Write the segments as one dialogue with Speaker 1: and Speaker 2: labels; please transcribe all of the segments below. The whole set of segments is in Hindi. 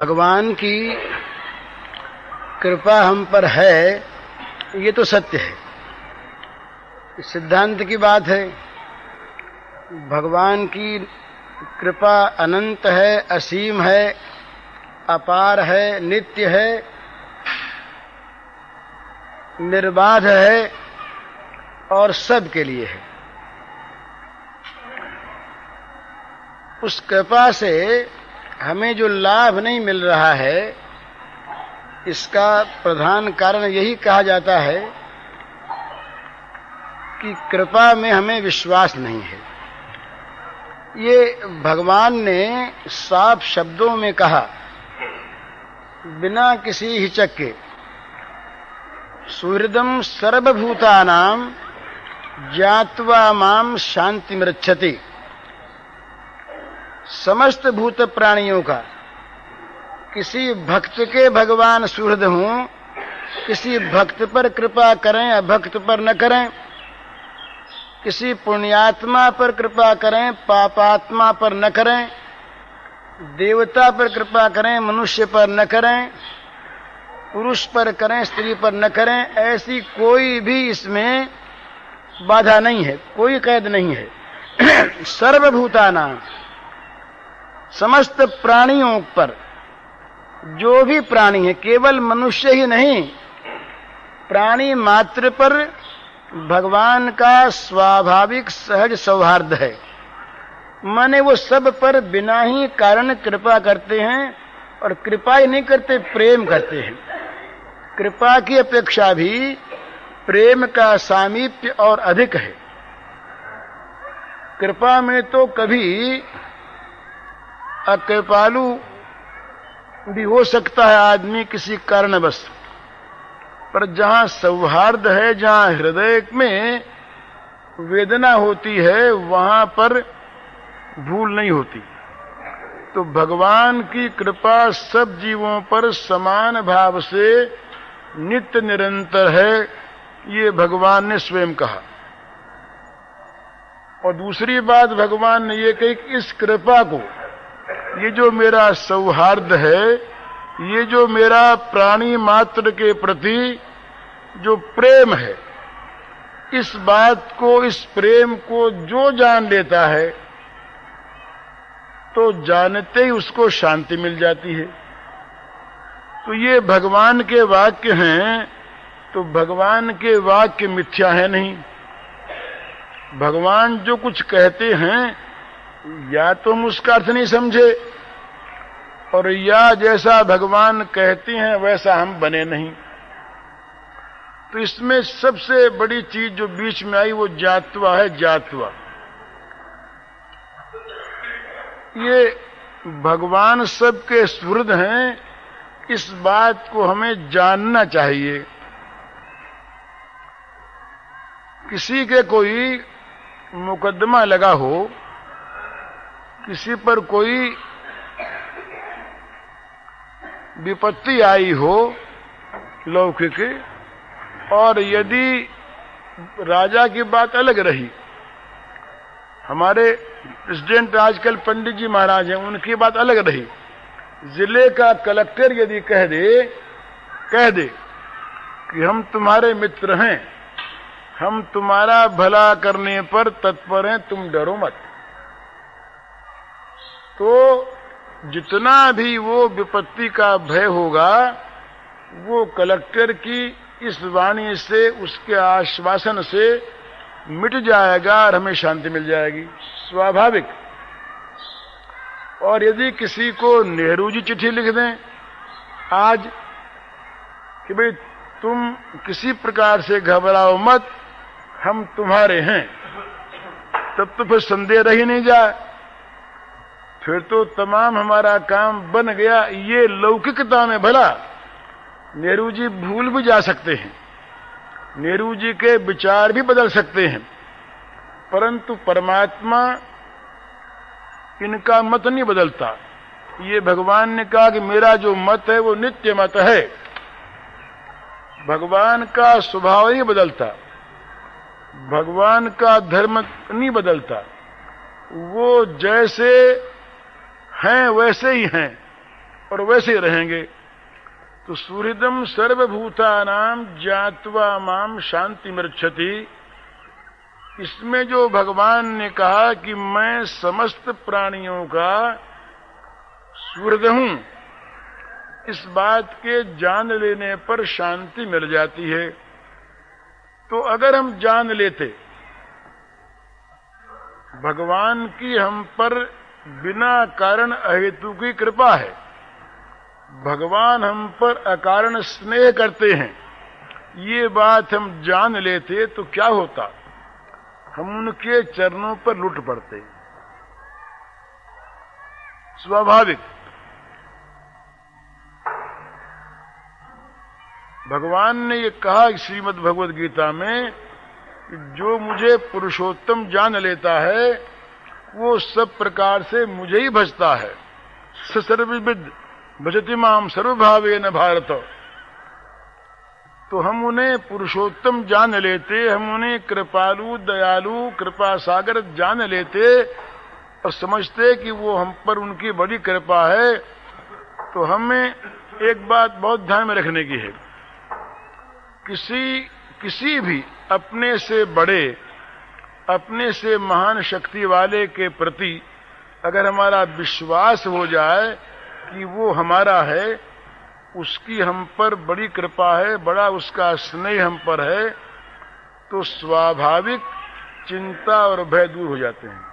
Speaker 1: भगवान की कृपा हम पर है, ये तो सत्य है, सिद्धांत की बात है। भगवान की कृपा अनंत है, असीम है, अपार है, नित्य है, निर्बाध है और सब के लिए है। उस कृपा से हमें जो लाभ नहीं मिल रहा है, इसका प्रधान कारण यही कहा जाता है कि कृपा में हमें विश्वास नहीं है। ये भगवान ने साफ शब्दों में कहा, बिना किसी हिचक के। सुहृदं सर्वभूतानां ज्ञात्वा मां शान्तिमृच्छति। समस्त भूत प्राणियों का किसी भक्त के भगवान सुहृद हों, किसी भक्त पर कृपा करें, अभक्त पर न करें, किसी पुण्यात्मा पर कृपा करें, पापात्मा पर न करें, देवता पर कृपा करें, मनुष्य पर न करें, पुरुष पर करें, स्त्री पर न करें, ऐसी कोई भी इसमें बाधा नहीं है, कोई कैद नहीं है। सर्वभूतानां, समस्त प्राणियों पर, जो भी प्राणी है, केवल मनुष्य ही नहीं, प्राणी मात्र पर भगवान का स्वाभाविक सहज सौहार्द है। माने वो सब पर बिना ही कारण कृपा करते हैं, और कृपा ही नहीं करते, प्रेम करते हैं। कृपा की अपेक्षा भी प्रेम का सामीप्य और अधिक है। कृपा में तो कभी अकृपालु भी हो सकता है आदमी किसी कारणवश, पर जहां सौहार्द है, जहां हृदय में वेदना होती है, वहां पर भूल नहीं होती। तो भगवान की कृपा सब जीवों पर समान भाव से नित्य निरंतर है, ये भगवान ने स्वयं कहा। और दूसरी बात भगवान ने ये कही कि इस कृपा को, ये जो मेरा सौहार्द है, ये जो मेरा प्राणी मात्र के प्रति जो प्रेम है, इस बात को, इस प्रेम को जो जान लेता है, तो जानते ही उसको शांति मिल जाती है। तो ये भगवान के वाक्य हैं, तो भगवान के वाक्य मिथ्या है नहीं। भगवान जो कुछ कहते हैं, या तो हम उसका अर्थ नहीं समझे, और या जैसा भगवान कहते हैं वैसा हम बने नहीं। तो इसमें सबसे बड़ी चीज जो बीच में आई वो जात्वा है, जात्वा। ये भगवान सबके सुहृद हैं, इस बात को हमें जानना चाहिए। किसी के कोई मुकदमा लगा हो, किसी पर कोई विपत्ति आई हो लौकिक, और यदि राजा की बात अलग रही, हमारे प्रेसिडेंट आजकल पंडित जी महाराज हैं, उनकी बात अलग रही, जिले का कलेक्टर यदि कह दे कि हम तुम्हारे मित्र हैं, हम तुम्हारा भला करने पर तत्पर हैं, तुम डरो मत, तो जितना भी वो विपत्ति का भय होगा, वो कलेक्टर की इस वाणी से, उसके आश्वासन से मिट जाएगा और हमें शांति मिल जाएगी, स्वाभाविक। और यदि किसी को नेहरू जी चिट्ठी लिख दें आज कि भाई तुम किसी प्रकार से घबराओ मत, हम तुम्हारे हैं, तब तो फिर संदेह रह ही नहीं जाए, फिर तो तमाम हमारा काम बन गया। ये लौकिकता में भला नेहरू जी भूल भी जा सकते हैं, नेहरू जी के विचार भी बदल सकते हैं, परंतु परमात्मा इनका मत नहीं बदलता। ये भगवान ने कहा कि मेरा जो मत है वो नित्य मत है। भगवान का स्वभाव नहीं बदलता, भगवान का धर्म नहीं बदलता, वो जैसे हैं वैसे ही हैं।
Speaker 2: और वैसे रहेंगे। तो सुहृदम सर्वभूतानाम ज्ञात्वा माम शांति मृच्छति, इसमें जो भगवान ने कहा कि मैं समस्त प्राणियों का सुहृद हूं, इस बात के जान लेने पर शांति मिल जाती है। तो अगर हम जान लेते भगवान की हम पर बिना कारण अहेतु की कृपा है, भगवान हम पर अकारण स्नेह करते हैं, ये बात हम जान लेते तो क्या होता, हम उनके चरणों पर लुट पड़ते। स्वाभाविक भगवान ने ये कहा श्रीमद् भगवद गीता में कि जो मुझे पुरुषोत्तम जान लेता है वो सब प्रकार से मुझे ही भजता है। सर्वविद भजति माम सर्वभावेन भारत। तो हम उन्हें पुरुषोत्तम जान लेते, हम उन्हें कृपालु दयालु कृपा सागर जान लेते और समझते कि वो हम पर उनकी बड़ी कृपा है। तो हमें एक बात बहुत ध्यान में रखने की है, किसी भी अपने से बड़े, अपने से महान शक्ति वाले के प्रति अगर हमारा विश्वास हो जाए कि वो हमारा है, उसकी हम पर बड़ी कृपा है, बड़ा उसका स्नेह हम पर है, तो स्वाभाविक चिंता और भय दूर हो जाते हैं।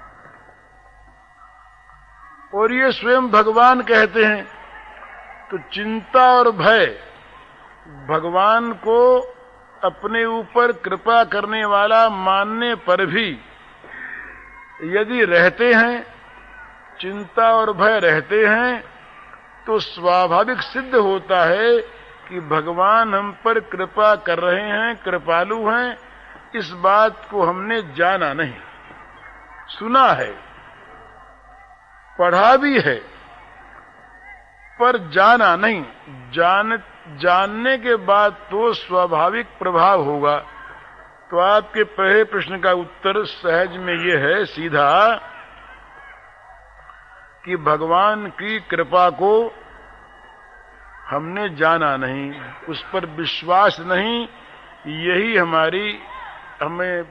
Speaker 2: और ये स्वयं भगवान कहते हैं। तो चिंता और भय भगवान को अपने ऊपर कृपा करने वाला मानने पर भी यदि रहते हैं, चिंता और भय रहते हैं, तो स्वाभाविक सिद्ध होता है कि भगवान हम पर कृपा कर रहे हैं, कृपालु हैं। इस बात को हमने जाना नहीं, सुना है, पढ़ा भी है, पर जाना नहीं। जानने के बाद तो स्वाभाविक प्रभाव होगा। तो आपके पहले प्रश्न का उत्तर सहज में ये है सीधा कि भगवान की कृपा को हमने जाना नहीं, उस पर विश्वास नहीं। यही हमें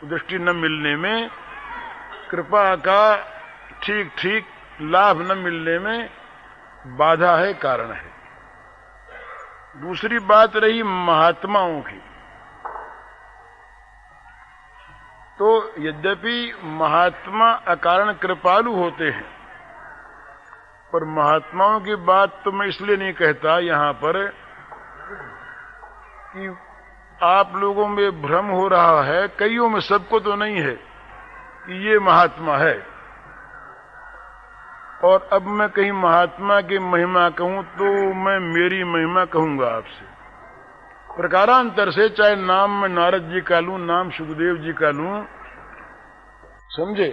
Speaker 2: दृष्टि न मिलने में, कृपा का ठीक ठीक लाभ न मिलने में बाधा है, कारण है। दूसरी बात रही महात्माओं की। तो यद्यपि महात्मा अकारण कृपालु होते हैं, पर महात्माओं की बात तो मैं इसलिए नहीं कहता यहां पर कि आप लोगों में भ्रम हो रहा है, कईयों में, सबको तो नहीं है कि ये महात्मा है। और अब मैं कहीं महात्मा की महिमा कहूं तो मैं मेरी महिमा कहूंगा आपसे प्रकारांतर से, चाहे नाम मैं नारद जी का लूं, नाम सुखदेव जी का लूं, समझे।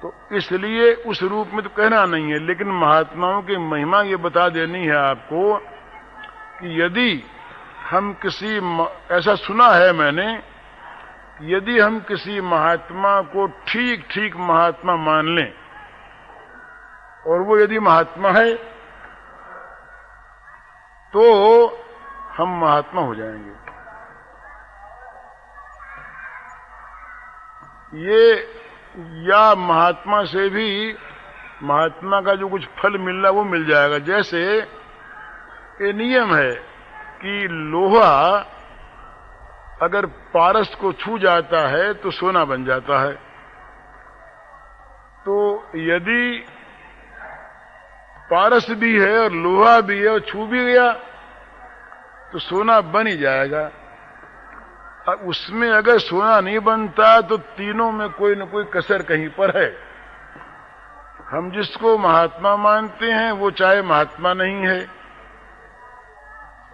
Speaker 2: तो इसलिए उस रूप में तो कहना नहीं है, लेकिन महात्माओं की महिमा ये बता देनी है आपको कि यदि हम ऐसा सुना है मैंने, यदि हम किसी महात्मा को ठीक ठीक महात्मा मान लें और वो यदि महात्मा है तो हम महात्मा हो जाएंगे। ये या महात्मा से भी महात्मा का जो कुछ फल मिल रहा वो मिल जाएगा। जैसे ये नियम है कि लोहा अगर पारस को छू जाता है तो सोना बन जाता है। तो यदि पारस भी है और लोहा भी है और छू भी गया तो सोना बन ही जाएगा। उसमें अगर सोना नहीं बनता तो तीनों में कोई न कोई कसर कहीं पर है। हम जिसको महात्मा मानते हैं वो चाहे महात्मा नहीं है,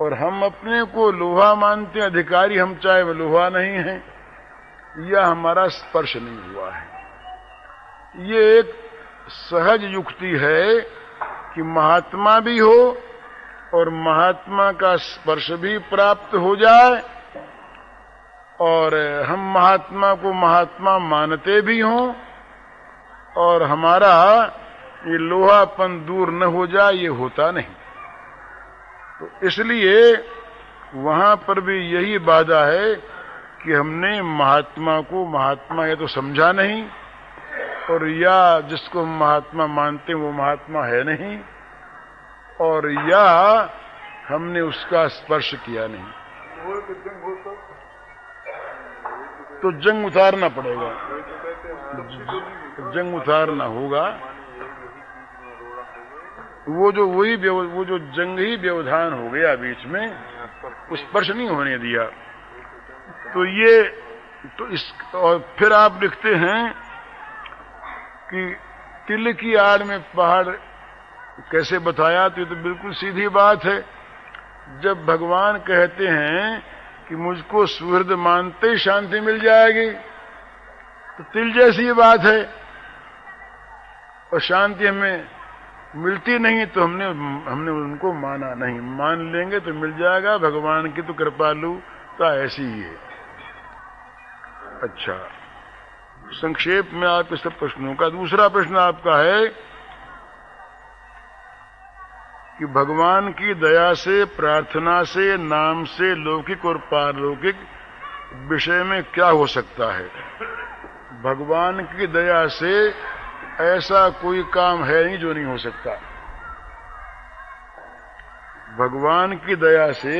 Speaker 2: और हम अपने को लोहा मानते हैं, अधिकारी हम चाहे वो लोहा नहीं है, या हमारा स्पर्श नहीं हुआ है। ये एक सहज युक्ति है कि महात्मा भी हो और महात्मा का स्पर्श भी प्राप्त हो जाए, और हम महात्मा को महात्मा मानते भी हों और हमारा ये लोहापन दूर न हो जाए ये होता नहीं। तो इसलिए वहां पर भी यही बाधा है कि हमने महात्मा को महात्मा या तो समझा नहीं, और या जिसको हम महात्मा मानते हैं वो महात्मा है नहीं, और या हमने उसका स्पर्श किया नहीं। तो जंग उतारना पड़ेगा, जंग उतारना होगा। वो जो जंग ही व्यवधान हो गया बीच में, उस स्पर्श नहीं होने दिया। तो ये तो इस और फिर आप लिखते हैं कि तिल की आड़ में पहाड़ कैसे बताया, तो ये तो बिल्कुल सीधी बात है। जब भगवान कहते हैं कि मुझको सुहृद मानते ही शांति मिल जाएगी, तो तिल जैसी बात है, और शांति हमें मिलती नहीं तो हमने उनको माना नहीं। मान लेंगे तो मिल जाएगा, भगवान की तो कृपालुता ऐसी ही है। अच्छा, संक्षेप में आपके सब प्रश्नों का दूसरा प्रश्न आपका है कि भगवान की दया से, प्रार्थना से, नाम से लौकिक और पारलौकिक विषय में क्या हो सकता है? भगवान की दया से ऐसा कोई काम है नहीं जो नहीं हो सकता। भगवान की दया से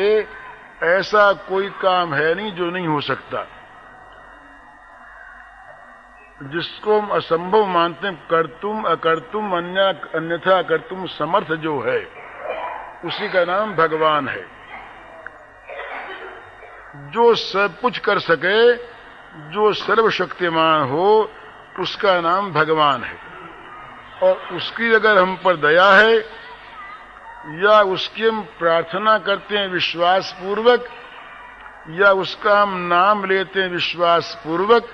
Speaker 2: ऐसा कोई काम है नहीं जो नहीं हो सकता। जिसको हम असंभव मानते हैं, कर्तुम अकर्तुम अन्यथा कर्तुम समर्थ जो है, उसी का नाम भगवान है। जो सब कुछ कर सके, जो सर्वशक्तिमान हो, उसका नाम भगवान है। और उसकी अगर हम पर दया है, या उसकी हम प्रार्थना करते हैं विश्वास पूर्वक, या उसका हम नाम लेते हैं विश्वास पूर्वक,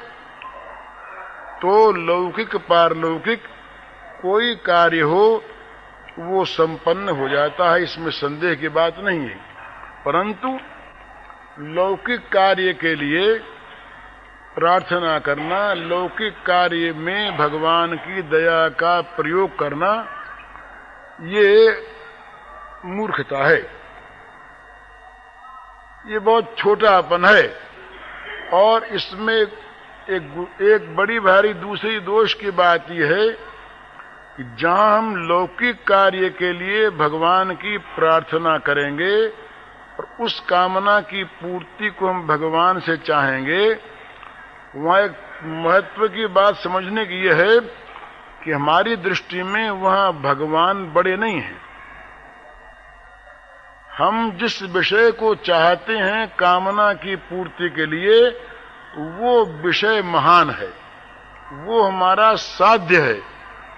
Speaker 2: तो लौकिक पारलौकिक कोई कार्य हो वो संपन्न हो जाता है, इसमें संदेह की बात नहीं है। परंतु लौकिक कार्य के लिए प्रार्थना करना, लौकिक कार्य में भगवान की दया का प्रयोग करना, ये मूर्खता है, ये बहुत छोटापन है। और इसमें एक बड़ी भारी दूसरी दोष की बात यह है कि जहां हम लौकिक कार्य के लिए भगवान की प्रार्थना करेंगे और उस कामना की पूर्ति को हम भगवान से चाहेंगे, वहां एक महत्व की बात समझने की यह है कि हमारी दृष्टि में वहां भगवान बड़े नहीं हैं। हम जिस विषय को चाहते हैं कामना की पूर्ति के लिए, वो विषय महान है, वो हमारा साध्य है,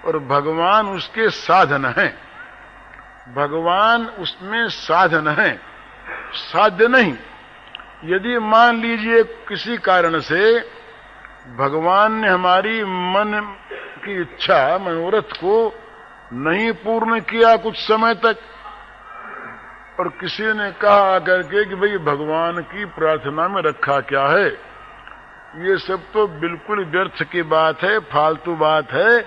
Speaker 2: और भगवान उसके साधन हैं। भगवान उसमें साधन है, साध्य नहीं। यदि मान लीजिए किसी कारण से भगवान ने हमारी मन की इच्छा, मनोरथ को नहीं पूर्ण किया कुछ समय तक, और किसी ने कहा करके कि भाई भगवान की प्रार्थना में रखा क्या है, ये सब तो बिल्कुल व्यर्थ की बात है, फालतू बात है,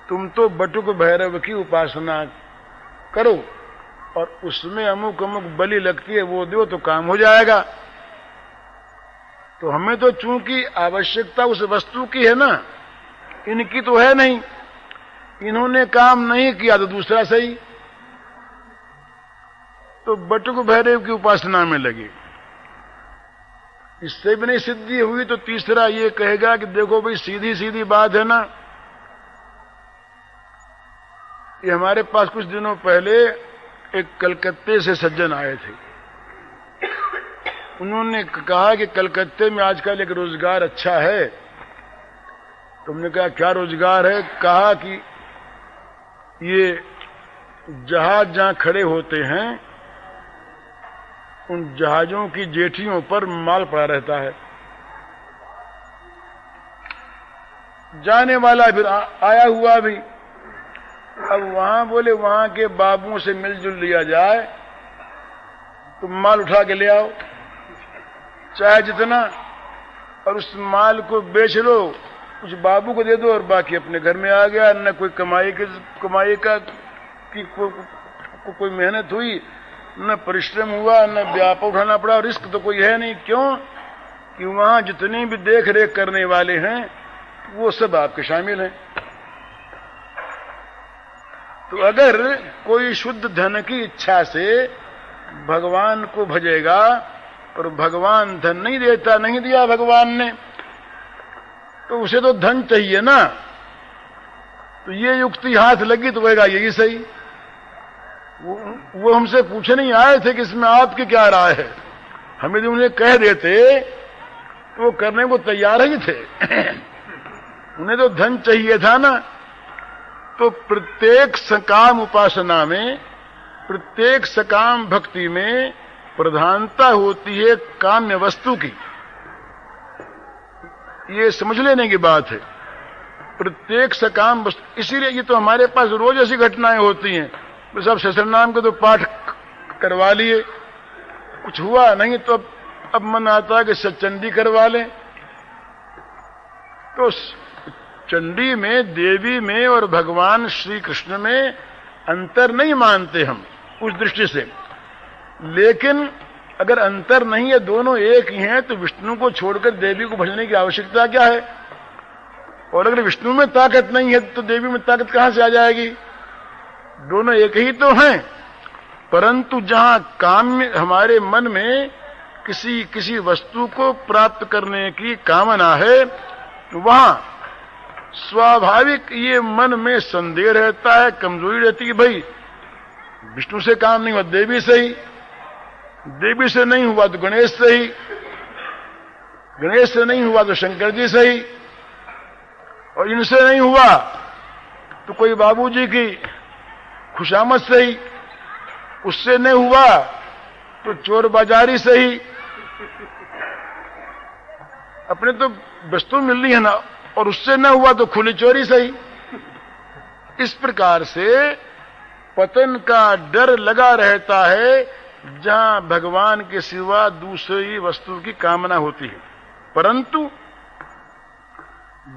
Speaker 2: तुम तो बटुक भैरव की उपासना करो और उसमें अमुक अमुक बलि लगती है वो दो तो काम हो जाएगा। तो हमें तो चूंकि आवश्यकता उस वस्तु की है ना, इनकी तो है नहीं, इन्होंने काम नहीं किया तो दूसरा सही, तो बटुक भैरव की उपासना में लगे। इससे भी नहीं सिद्धि हुई तो तीसरा ये कहेगा कि देखो भाई सीधी सीधी बात है ना। ये हमारे पास कुछ दिनों पहले एक कलकत्ते से सज्जन आए थे, उन्होंने कहा कि कलकत्ते में आजकल एक रोजगार अच्छा है। तुमने कहा क्या रोजगार है? कहा कि ये जहाज जहां खड़े होते हैं उन जहाजों की जेठियों पर माल पड़ा रहता है। जाने वाला फिर आया हुआ भी। अब वहां बोले वहां के बाबुओं से मिलजुल लिया जाए, तुम माल उठा के ले आओ चाहे जितना, और उस माल को बेच लो, कुछ बाबू को दे दो और बाकी अपने घर में आ गया। न कोई कमाई का कोई मेहनत हुई, न परिश्रम हुआ, न व्याप उठाना पड़ा। रिस्क तो कोई है नहीं। क्यों? कि वहां जितनी भी देख रेख करने वाले हैं वो सब आपके शामिल हैं। तो अगर कोई शुद्ध धन की इच्छा से भगवान को भजेगा और भगवान धन नहीं देता, नहीं दिया भगवान ने, तो उसे तो धन चाहिए ना। तो ये युक्ति हाथ लगी तो कहेगा यही सही। वो हमसे पूछे नहीं आए थे कि इसमें आपकी क्या राय है। हमें जो उन्हें कह देते तो वो करने को तैयार ही थे। उन्हें तो धन चाहिए था ना। तो प्रत्येक सकाम उपासना में, प्रत्येक सकाम भक्ति में प्रधानता होती है काम्य वस्तु की। ये समझ लेने की बात है। प्रत्येक सकाम वस्तु, इसीलिए ये तो हमारे पास रोज ऐसी घटनाएं होती हैं। बस अब सहस्त्र नाम के तो पाठ करवा लिए, कुछ हुआ नहीं तो अब मन आता है कि सचंडी करवा लें। तो चंडी में, देवी में और भगवान श्री कृष्ण में अंतर नहीं मानते हम उस दृष्टि से। लेकिन अगर अंतर नहीं है, दोनों एक ही हैं, तो विष्णु को छोड़कर देवी को भजने की आवश्यकता क्या है? और अगर विष्णु में ताकत नहीं है तो देवी में ताकत कहां से आ जाएगी? दोनों एक ही तो हैं। परंतु जहां काम्य, हमारे मन में किसी वस्तु को प्राप्त करने की कामना है, वहां स्वाभाविक ये मन में संदेह रहता है, कमजोरी रहती है। भाई विष्णु से काम नहीं हुआ, देवी से ही। देवी से नहीं हुआ तो गणेश से ही, गणेश से नहीं हुआ तो शंकर जी से ही, और इनसे नहीं हुआ तो कोई बाबूजी की खुशामद से ही, उससे नहीं हुआ तो चोर बाजारी से ही। अपने तो वस्तु मिल रही है ना, और उससे न हुआ तो खुली चोरी से ही। इस प्रकार से पतन का डर लगा रहता है जहां भगवान के सिवा दूसरी वस्तु की कामना होती है। परंतु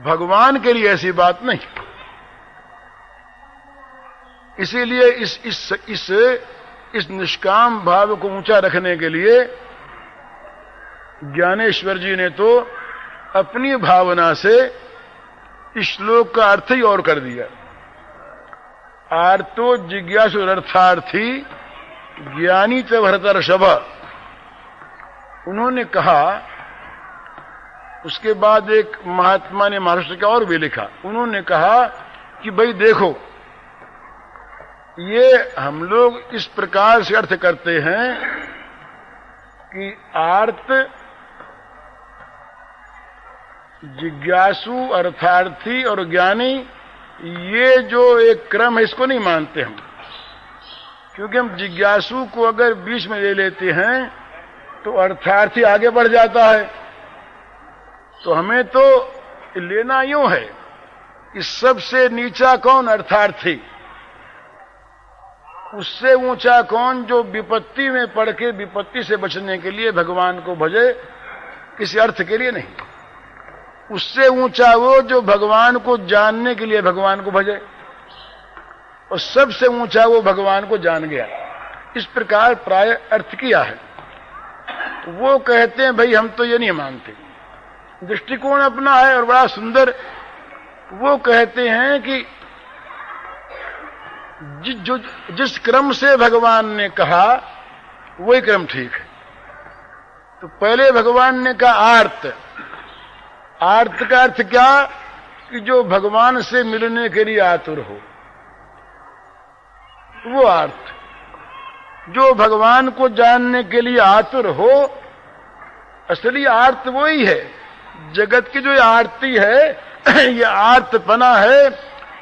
Speaker 2: भगवान के लिए ऐसी बात नहीं। इसीलिए इस निष्काम भाव को ऊंचा रखने के लिए ज्ञानेश्वर जी ने तो अपनी भावना से इस श्लोक का अर्थ ही और कर दिया। आर्तो जिज्ञासु अर्थार्थी ज्ञानी च भरतर्षभ। उन्होंने कहा, उसके बाद एक महात्मा ने महाराष्ट्र का और भी लिखा। उन्होंने कहा कि भाई देखो, ये हम लोग इस प्रकार से अर्थ करते हैं कि आर्त, जिज्ञासु, अर्थार्थी और ज्ञानी, ये जो एक क्रम है इसको नहीं मानते हम। क्योंकि हम जिज्ञासु को अगर बीच में ले लेते हैं तो अर्थार्थी आगे बढ़ जाता है। तो हमें तो लेना यूं है कि सबसे नीचा कौन? अर्थार्थी। उससे ऊंचा कौन? जो विपत्ति में पड़ के विपत्ति से बचने के लिए भगवान को भजे, किसी अर्थ के लिए नहीं। उससे ऊंचा वो जो भगवान को जानने के लिए भगवान को भजे, और सबसे ऊंचा वो भगवान को जान गया। इस प्रकार प्राय अर्थ किया है। वो कहते हैं भाई हम तो ये नहीं मानते। दृष्टिकोण अपना है और बड़ा सुंदर। वो कहते हैं कि जिस क्रम से भगवान ने कहा वही क्रम ठीक है। तो पहले भगवान ने कहा आर्त। आर्त का अर्थ क्या? कि जो भगवान से मिलने के लिए आतुर हो, वो आर्त। जो भगवान को जानने के लिए आतुर हो, असली आर्त वो ही है। जगत की जो आरती है ये आर्तपना है,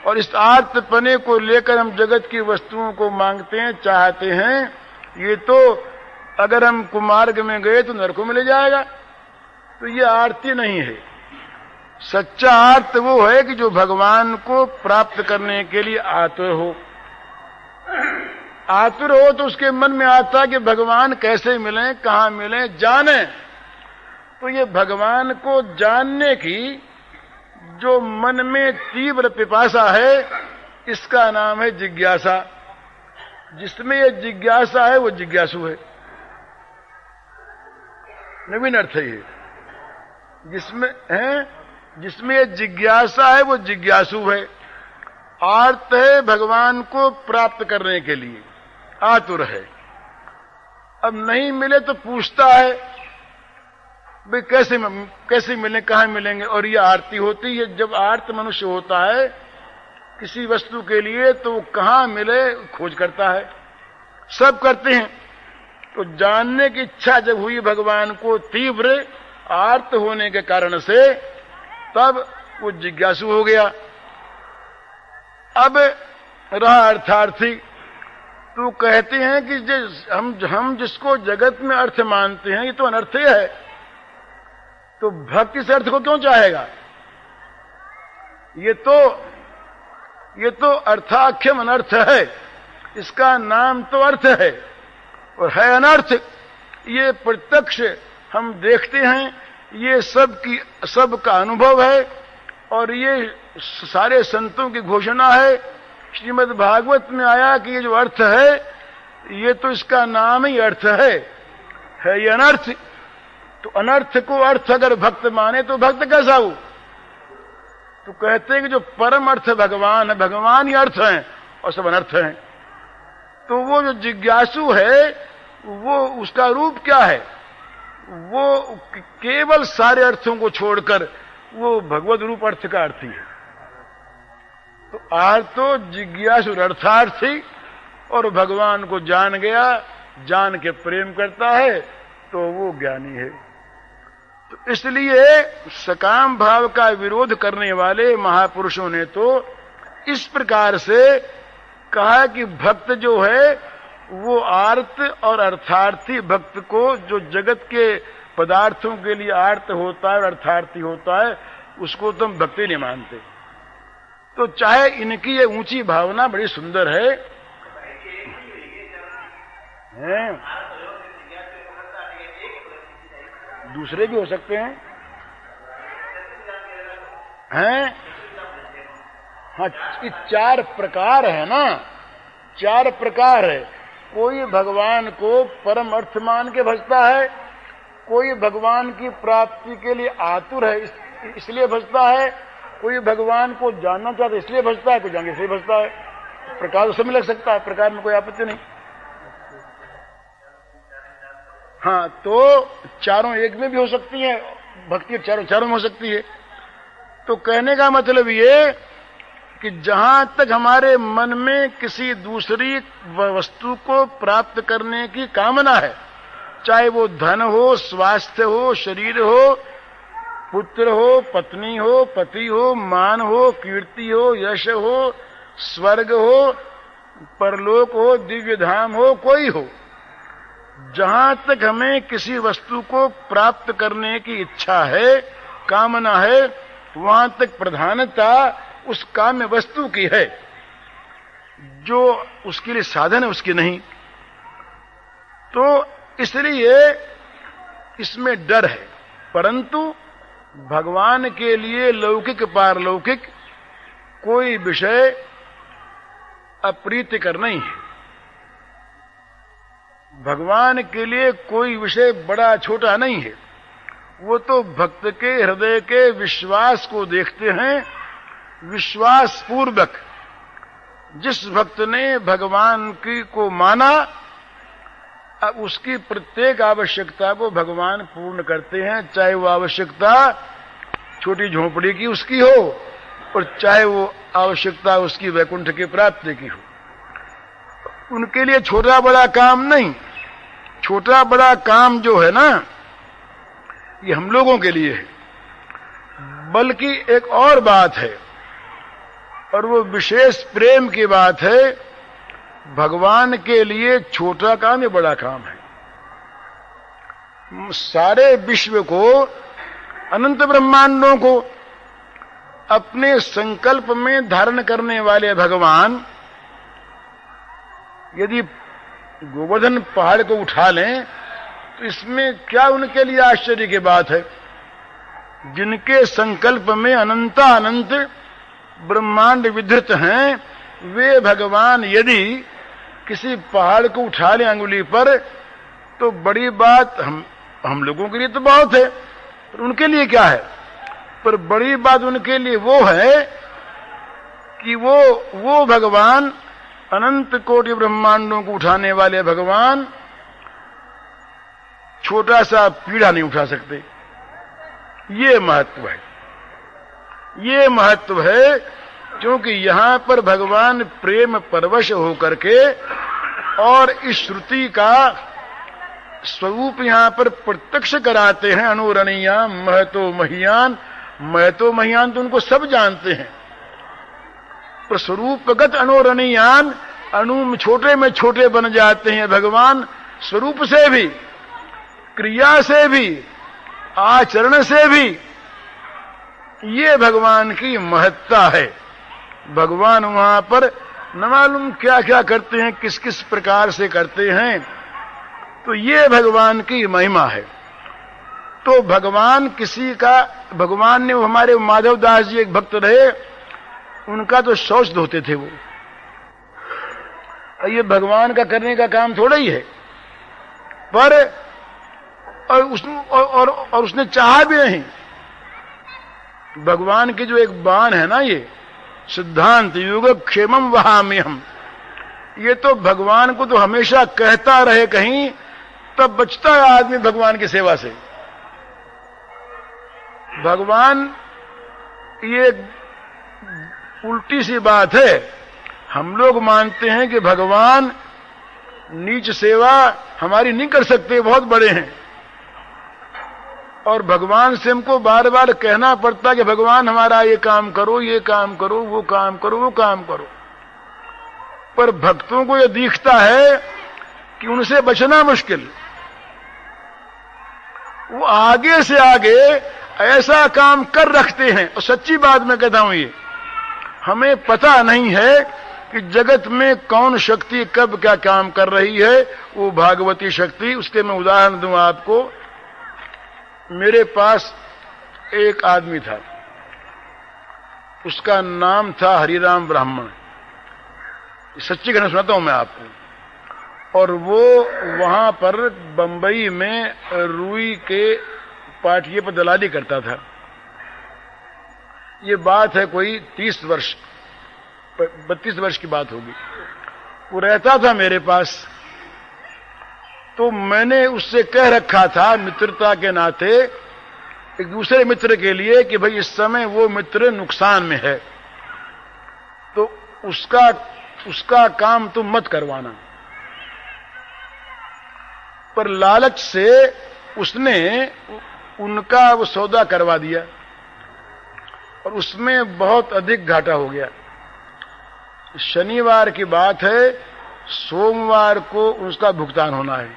Speaker 2: और इस आर्तपने को लेकर हम जगत की वस्तुओं को मांगते हैं, चाहते हैं। ये तो अगर हम कुमार्ग में गए तो नरक में ले जाएगा। तो ये आरती नहीं है। सच्चा आर्त वो है कि जो भगवान को प्राप्त करने के लिए आतुर हो। आतुर हो तो उसके मन में आता कि भगवान कैसे मिलें, कहां मिलें, जाने। तो ये भगवान को जानने की जो मन में तीव्र पिपासा है इसका नाम है जिज्ञासा। जिसमें ये जिज्ञासा है वो जिज्ञासु है। नवीन अर्थ है ये। जिसमें जिज्ञासा है वो जिज्ञासु है। आर्त है भगवान को प्राप्त करने के लिए, आतुर है। अब नहीं मिले तो पूछता है भाई कैसे मिले, कहां मिलेंगे। और ये आरती होती है। जब आर्त मनुष्य होता है किसी वस्तु के लिए तो वो कहां मिले खोज करता है। सब करते हैं। तो जानने की इच्छा जब हुई भगवान को तीव्र आर्त होने के कारण से, तब वो जिज्ञासु हो गया। अब रहा अर्थार्थी। तो कहते हैं कि हम जिसको जगत में अर्थ मानते हैं ये तो अनर्थ है। तो भक्त इस अर्थ को क्यों चाहेगा? ये तो अर्थाख्यम अनर्थ है। इसका नाम तो अर्थ है और है अनर्थ। ये प्रत्यक्ष हम देखते हैं, ये सबका अनुभव है और ये सारे संतों की घोषणा है। श्रीमद् भागवत में आया कि ये जो अर्थ है ये तो इसका नाम ही अर्थ है ये अनर्थ। तो अनर्थ को अर्थ अगर भक्त माने तो भक्त कैसा हो? तो कहते हैं कि जो परम अर्थ भगवान है, भगवान ही अर्थ हैं और सब अनर्थ हैं। तो वो जो जिज्ञासु है वो उसका रूप क्या है? वो केवल सारे अर्थों को छोड़कर वो भगवत रूप अर्थ का अर्थी है। तो आर्तो जिज्ञासु अर्थार्थी, और भगवान को जान गया, जान के प्रेम करता है तो वो ज्ञानी है। तो इसलिए सकाम भाव का विरोध करने वाले महापुरुषों ने तो इस प्रकार से कहा कि भक्त जो है वो आर्त और अर्थार्थी भक्त को, जो जगत के पदार्थों के लिए आर्त होता है और अर्थार्थी होता है, उसको तुम भक्ति नहीं मानते। तो चाहे इनकी ये ऊंची भावना बड़ी सुंदर है, दूसरे भी हो सकते हैं, हाँ, चार प्रकार है ना, चार प्रकार है। कोई भगवान को परम अर्थ मान के भजता है, कोई भगवान की प्राप्ति के लिए आतुर है इसलिए भजता है, कोई भगवान को जानना चाहता है इसलिए भजता है, कोई जानने इसलिए भजता है। प्रकार सब में लग सकता है, प्रकार में कोई आपत्ति नहीं। हाँ, तो चारों एक में भी हो सकती है भक्ति, चारों में हो सकती है। तो कहने का मतलब ये कि जहां तक हमारे मन में किसी दूसरी वस्तु को प्राप्त करने की कामना है, चाहे वो धन हो, स्वास्थ्य हो, शरीर हो, पुत्र हो, पत्नी हो, पति हो, मान हो, कीर्ति हो, यश हो, स्वर्ग हो, परलोक हो, दिव्य धाम हो, कोई हो, जहां तक हमें किसी वस्तु को प्राप्त करने की इच्छा है, कामना है, वहां तक प्रधानता उस काम्य वस्तु की है, जो उसके लिए साधन है उसकी नहीं। तो इसलिए इसमें डर है। परंतु भगवान के लिए लौकिक पारलौकिक कोई विषय अप्रीतिकर नहीं है। भगवान के लिए कोई विषय बड़ा छोटा नहीं है। वो तो भक्त के हृदय के विश्वास को देखते हैं। विश्वास पूर्वक जिस भक्त ने भगवान की को माना, अब उसकी प्रत्येक आवश्यकता को भगवान पूर्ण करते हैं, चाहे वो आवश्यकता छोटी झोंपड़ी की उसकी हो और चाहे वो आवश्यकता उसकी वैकुंठ की प्राप्ति की हो। उनके लिए छोटा बड़ा काम नहीं। छोटा बड़ा काम जो है ना, ये हम लोगों के लिए है। बल्कि एक और बात है, और वो विशेष प्रेम की बात है। भगवान के लिए छोटा काम या बड़ा काम है। सारे विश्व को, अनंत ब्रह्मांडों को अपने संकल्प में धारण करने वाले भगवान यदि गोवर्धन पहाड़ को उठा लें तो इसमें क्या उनके लिए आश्चर्य की बात है? जिनके संकल्प में अनंतानंत ब्रह्मांड विधृत हैं, वे भगवान यदि किसी पहाड़ को उठा ले अंगुली पर तो बड़ी बात हम लोगों के लिए तो बहुत है, पर उनके लिए क्या है? पर बड़ी बात उनके लिए वो है कि वो भगवान, अनंत कोटि ब्रह्मांडों को उठाने वाले भगवान, छोटा सा पीढ़ा नहीं उठा सकते। ये महत्व है, ये महत्व है, क्योंकि यहां पर भगवान प्रेम परवश होकर के और इस श्रुति का स्वरूप यहां पर प्रत्यक्ष कराते हैं। अनुरणीयाम महतो महियान, महतो महियान तो उनको सब जानते हैं, पर स्वरूपगत अनुरणीयान, छोटे में छोटे बन जाते हैं भगवान, स्वरूप से भी, क्रिया से भी, आचरण से भी। ये भगवान की महत्ता है। भगवान वहां पर न मालूम क्या क्या करते हैं, किस किस प्रकार से करते हैं, तो ये भगवान की महिमा है। तो भगवान किसी का, भगवान ने, हमारे माधव दास जी एक भक्त रहे, उनका तो शौच धोते थे वो। ये भगवान का करने का काम थोड़ा ही है, पर और उसने चाहा भी नहीं। भगवान की जो एक बाण है ना, ये सिद्धांत योगक्षेमम वहाम्यहम्, ये तो भगवान को तो हमेशा कहता रहे कहीं, तब बचता है आदमी भगवान की सेवा से। भगवान, ये उल्टी सी बात है, हम लोग मानते हैं कि भगवान नीच सेवा हमारी नहीं कर सकते, बहुत बड़े हैं, और भगवान से हमको बार बार कहना पड़ता है कि भगवान हमारा ये काम करो, ये काम करो, वो काम करो, वो काम करो। पर भक्तों को यह दिखता है कि उनसे बचना मुश्किल, वो आगे से आगे ऐसा काम कर रखते हैं। और सच्ची बात मैं कहता हूं, ये हमें पता नहीं है कि जगत में कौन शक्ति कब क्या काम कर रही है, वो भागवती शक्ति। उसके मैं उदाहरण दूं आपको। मेरे पास एक आदमी था, उसका नाम था हरिराम ब्राह्मण, सच्ची घटना सुनाता हूं मैं आपको। और वो वहां पर बंबई में रुई के पाटिये पर दलाली करता था। ये बात है कोई 32 वर्ष की बात होगी। वो रहता था मेरे पास, तो मैंने उससे कह रखा था मित्रता के नाते, एक दूसरे मित्र के लिए, कि भाई इस समय वो मित्र नुकसान में है, तो उसका काम तुम मत करवाना। पर लालच से उसने उनका वो सौदा करवा दिया, और उसमें बहुत अधिक घाटा हो गया। शनिवार की बात है, सोमवार को उसका भुगतान होना है।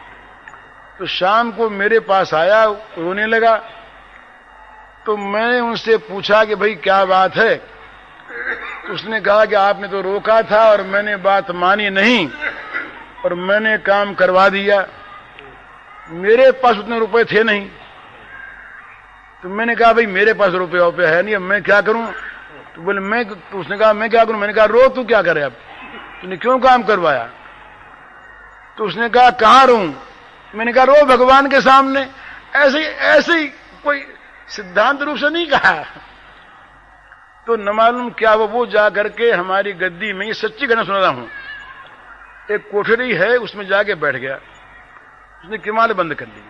Speaker 2: तो शाम को मेरे पास आया, रोने लगा। तो मैंने उनसे पूछा कि भाई क्या बात है? उसने कहा कि आपने तो रोका था और मैंने बात मानी नहीं, और मैंने काम करवा दिया। मेरे पास उतने रुपए थे नहीं, तो मैंने कहा भाई मेरे पास रुपये है नहीं, अब मैं क्या करूं? तो बोले तो उसने कहा मैं क्या करूं? मैंने कहा रो, तू क्या करे, अब तूने क्यों काम करवाया? तो उसने कहा कहां रो? मैंने कहा रो भगवान के सामने। ऐसे ही कोई सिद्धांत रूप से नहीं कहा। तो न मालूम क्या वो जा करके हमारी गद्दी में, ये सच्ची घटना सुना रहा हूं, एक कोठरी है, उसमें जाके बैठ गया। उसने किमाल बंद कर ली।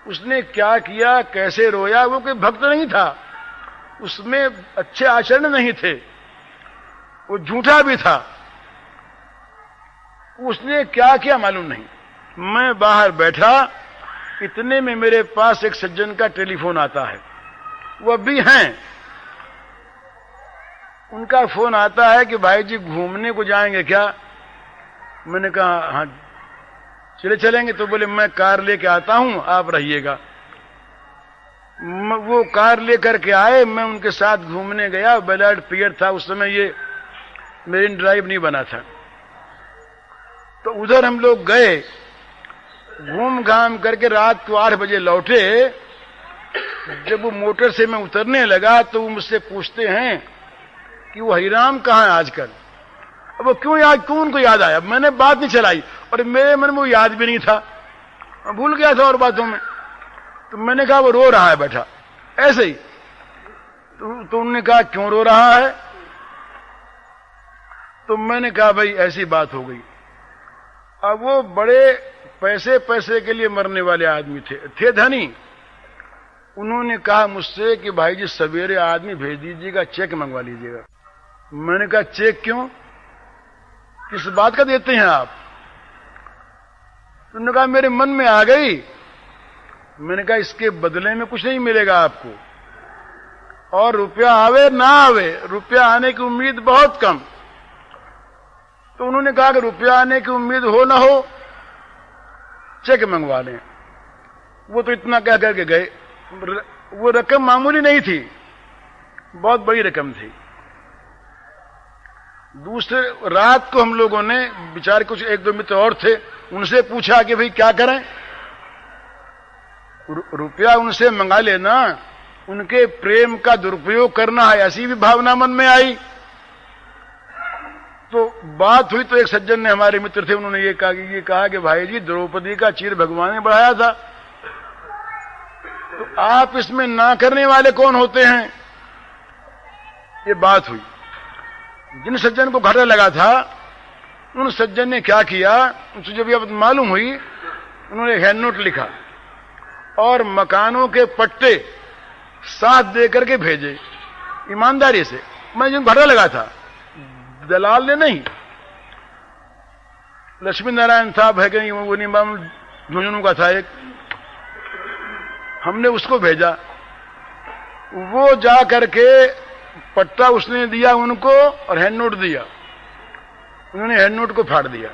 Speaker 2: उसने क्या किया, कैसे रोया, वो कोई भक्त नहीं था, उसमें अच्छे आचरण नहीं थे, वो झूठा भी था। उसने क्या किया मालूम नहीं। मैं बाहर बैठा, इतने में मेरे पास एक सज्जन का टेलीफोन आता है, वो अभी हैं। उनका फोन आता है कि भाई जी घूमने को जाएंगे क्या? मैंने कहा हाँ चलेंगे। तो बोले मैं कार लेके आता हूं, आप रहिएगा। वो कार लेकर के आए, मैं उनके साथ घूमने गया। बैलाड पियर था उस समय, ये मेरिन ड्राइव नहीं बना था। तो उधर हम लोग गए, घूम घाम करके रात को 8 बजे लौटे।
Speaker 1: जब वो मोटर से मैं उतरने लगा तो वो मुझसे पूछते हैं कि वो हरिराम कहाँ है आजकल। अब वो क्यों उनको याद आया? मैंने बात नहीं चलाई और मेरे मन में वो याद भी नहीं था, मैं भूल गया था और बातों में। तो मैंने कहा वो रो रहा है बैठा ऐसे ही। तो उन्होंने कहा क्यों रो रहा है? तो मैंने कहा भाई ऐसी बात हो गई। अब वो बड़े पैसे के लिए मरने वाले आदमी थे धनी। उन्होंने कहा मुझसे कि भाई जी सवेरे आदमी भेज दीजिएगा, चेक मंगवा लीजिएगा। मैंने कहा चेक क्यों, किस बात का देते हैं आप? उन्होंने कहा मेरे मन में आ गई। मैंने कहा इसके बदले में कुछ नहीं मिलेगा आपको, और रुपया आवे ना आवे, रुपया आने की उम्मीद बहुत कम। तो उन्होंने कहा कि रुपया आने की उम्मीद हो ना हो, चेक मंगवा लें। वो तो इतना कह करके गए। वो रकम मामूली नहीं थी, बहुत बड़ी रकम थी। दूसरे रात को हम लोगों ने बेचारे कुछ एक दो मित्र और थे, उनसे पूछा कि भाई क्या करें? रुपया उनसे मंगा लेना, उनके प्रेम का दुरुपयोग करना है, ऐसी भी भावना मन में आई। तो बात हुई तो एक सज्जन ने, हमारे मित्र थे, उन्होंने ये कहा कि भाई जी द्रौपदी का चीर भगवान ने बढ़ाया था, तो आप इसमें ना करने वाले कौन होते हैं? ये बात हुई। जिन सज्जन को घाटा लगा था उन सज्जन ने क्या किया, उनसे जब ये मालूम हुई, उन्होंने हैंड नोट लिखा और मकानों के पट्टे साथ दे करके भेजे ईमानदारी से। मैं जिन घाटा लगा था, दलाल ने नहीं, लक्ष्मी नारायण साहब है कहीं, वो निमाम झुंझुनू का था एक, हमने उसको भेजा। वो जा करके पट्टा उसने दिया उनको और हैंड नोट दिया। उन्होंने हैंड नोट को फाड़ दिया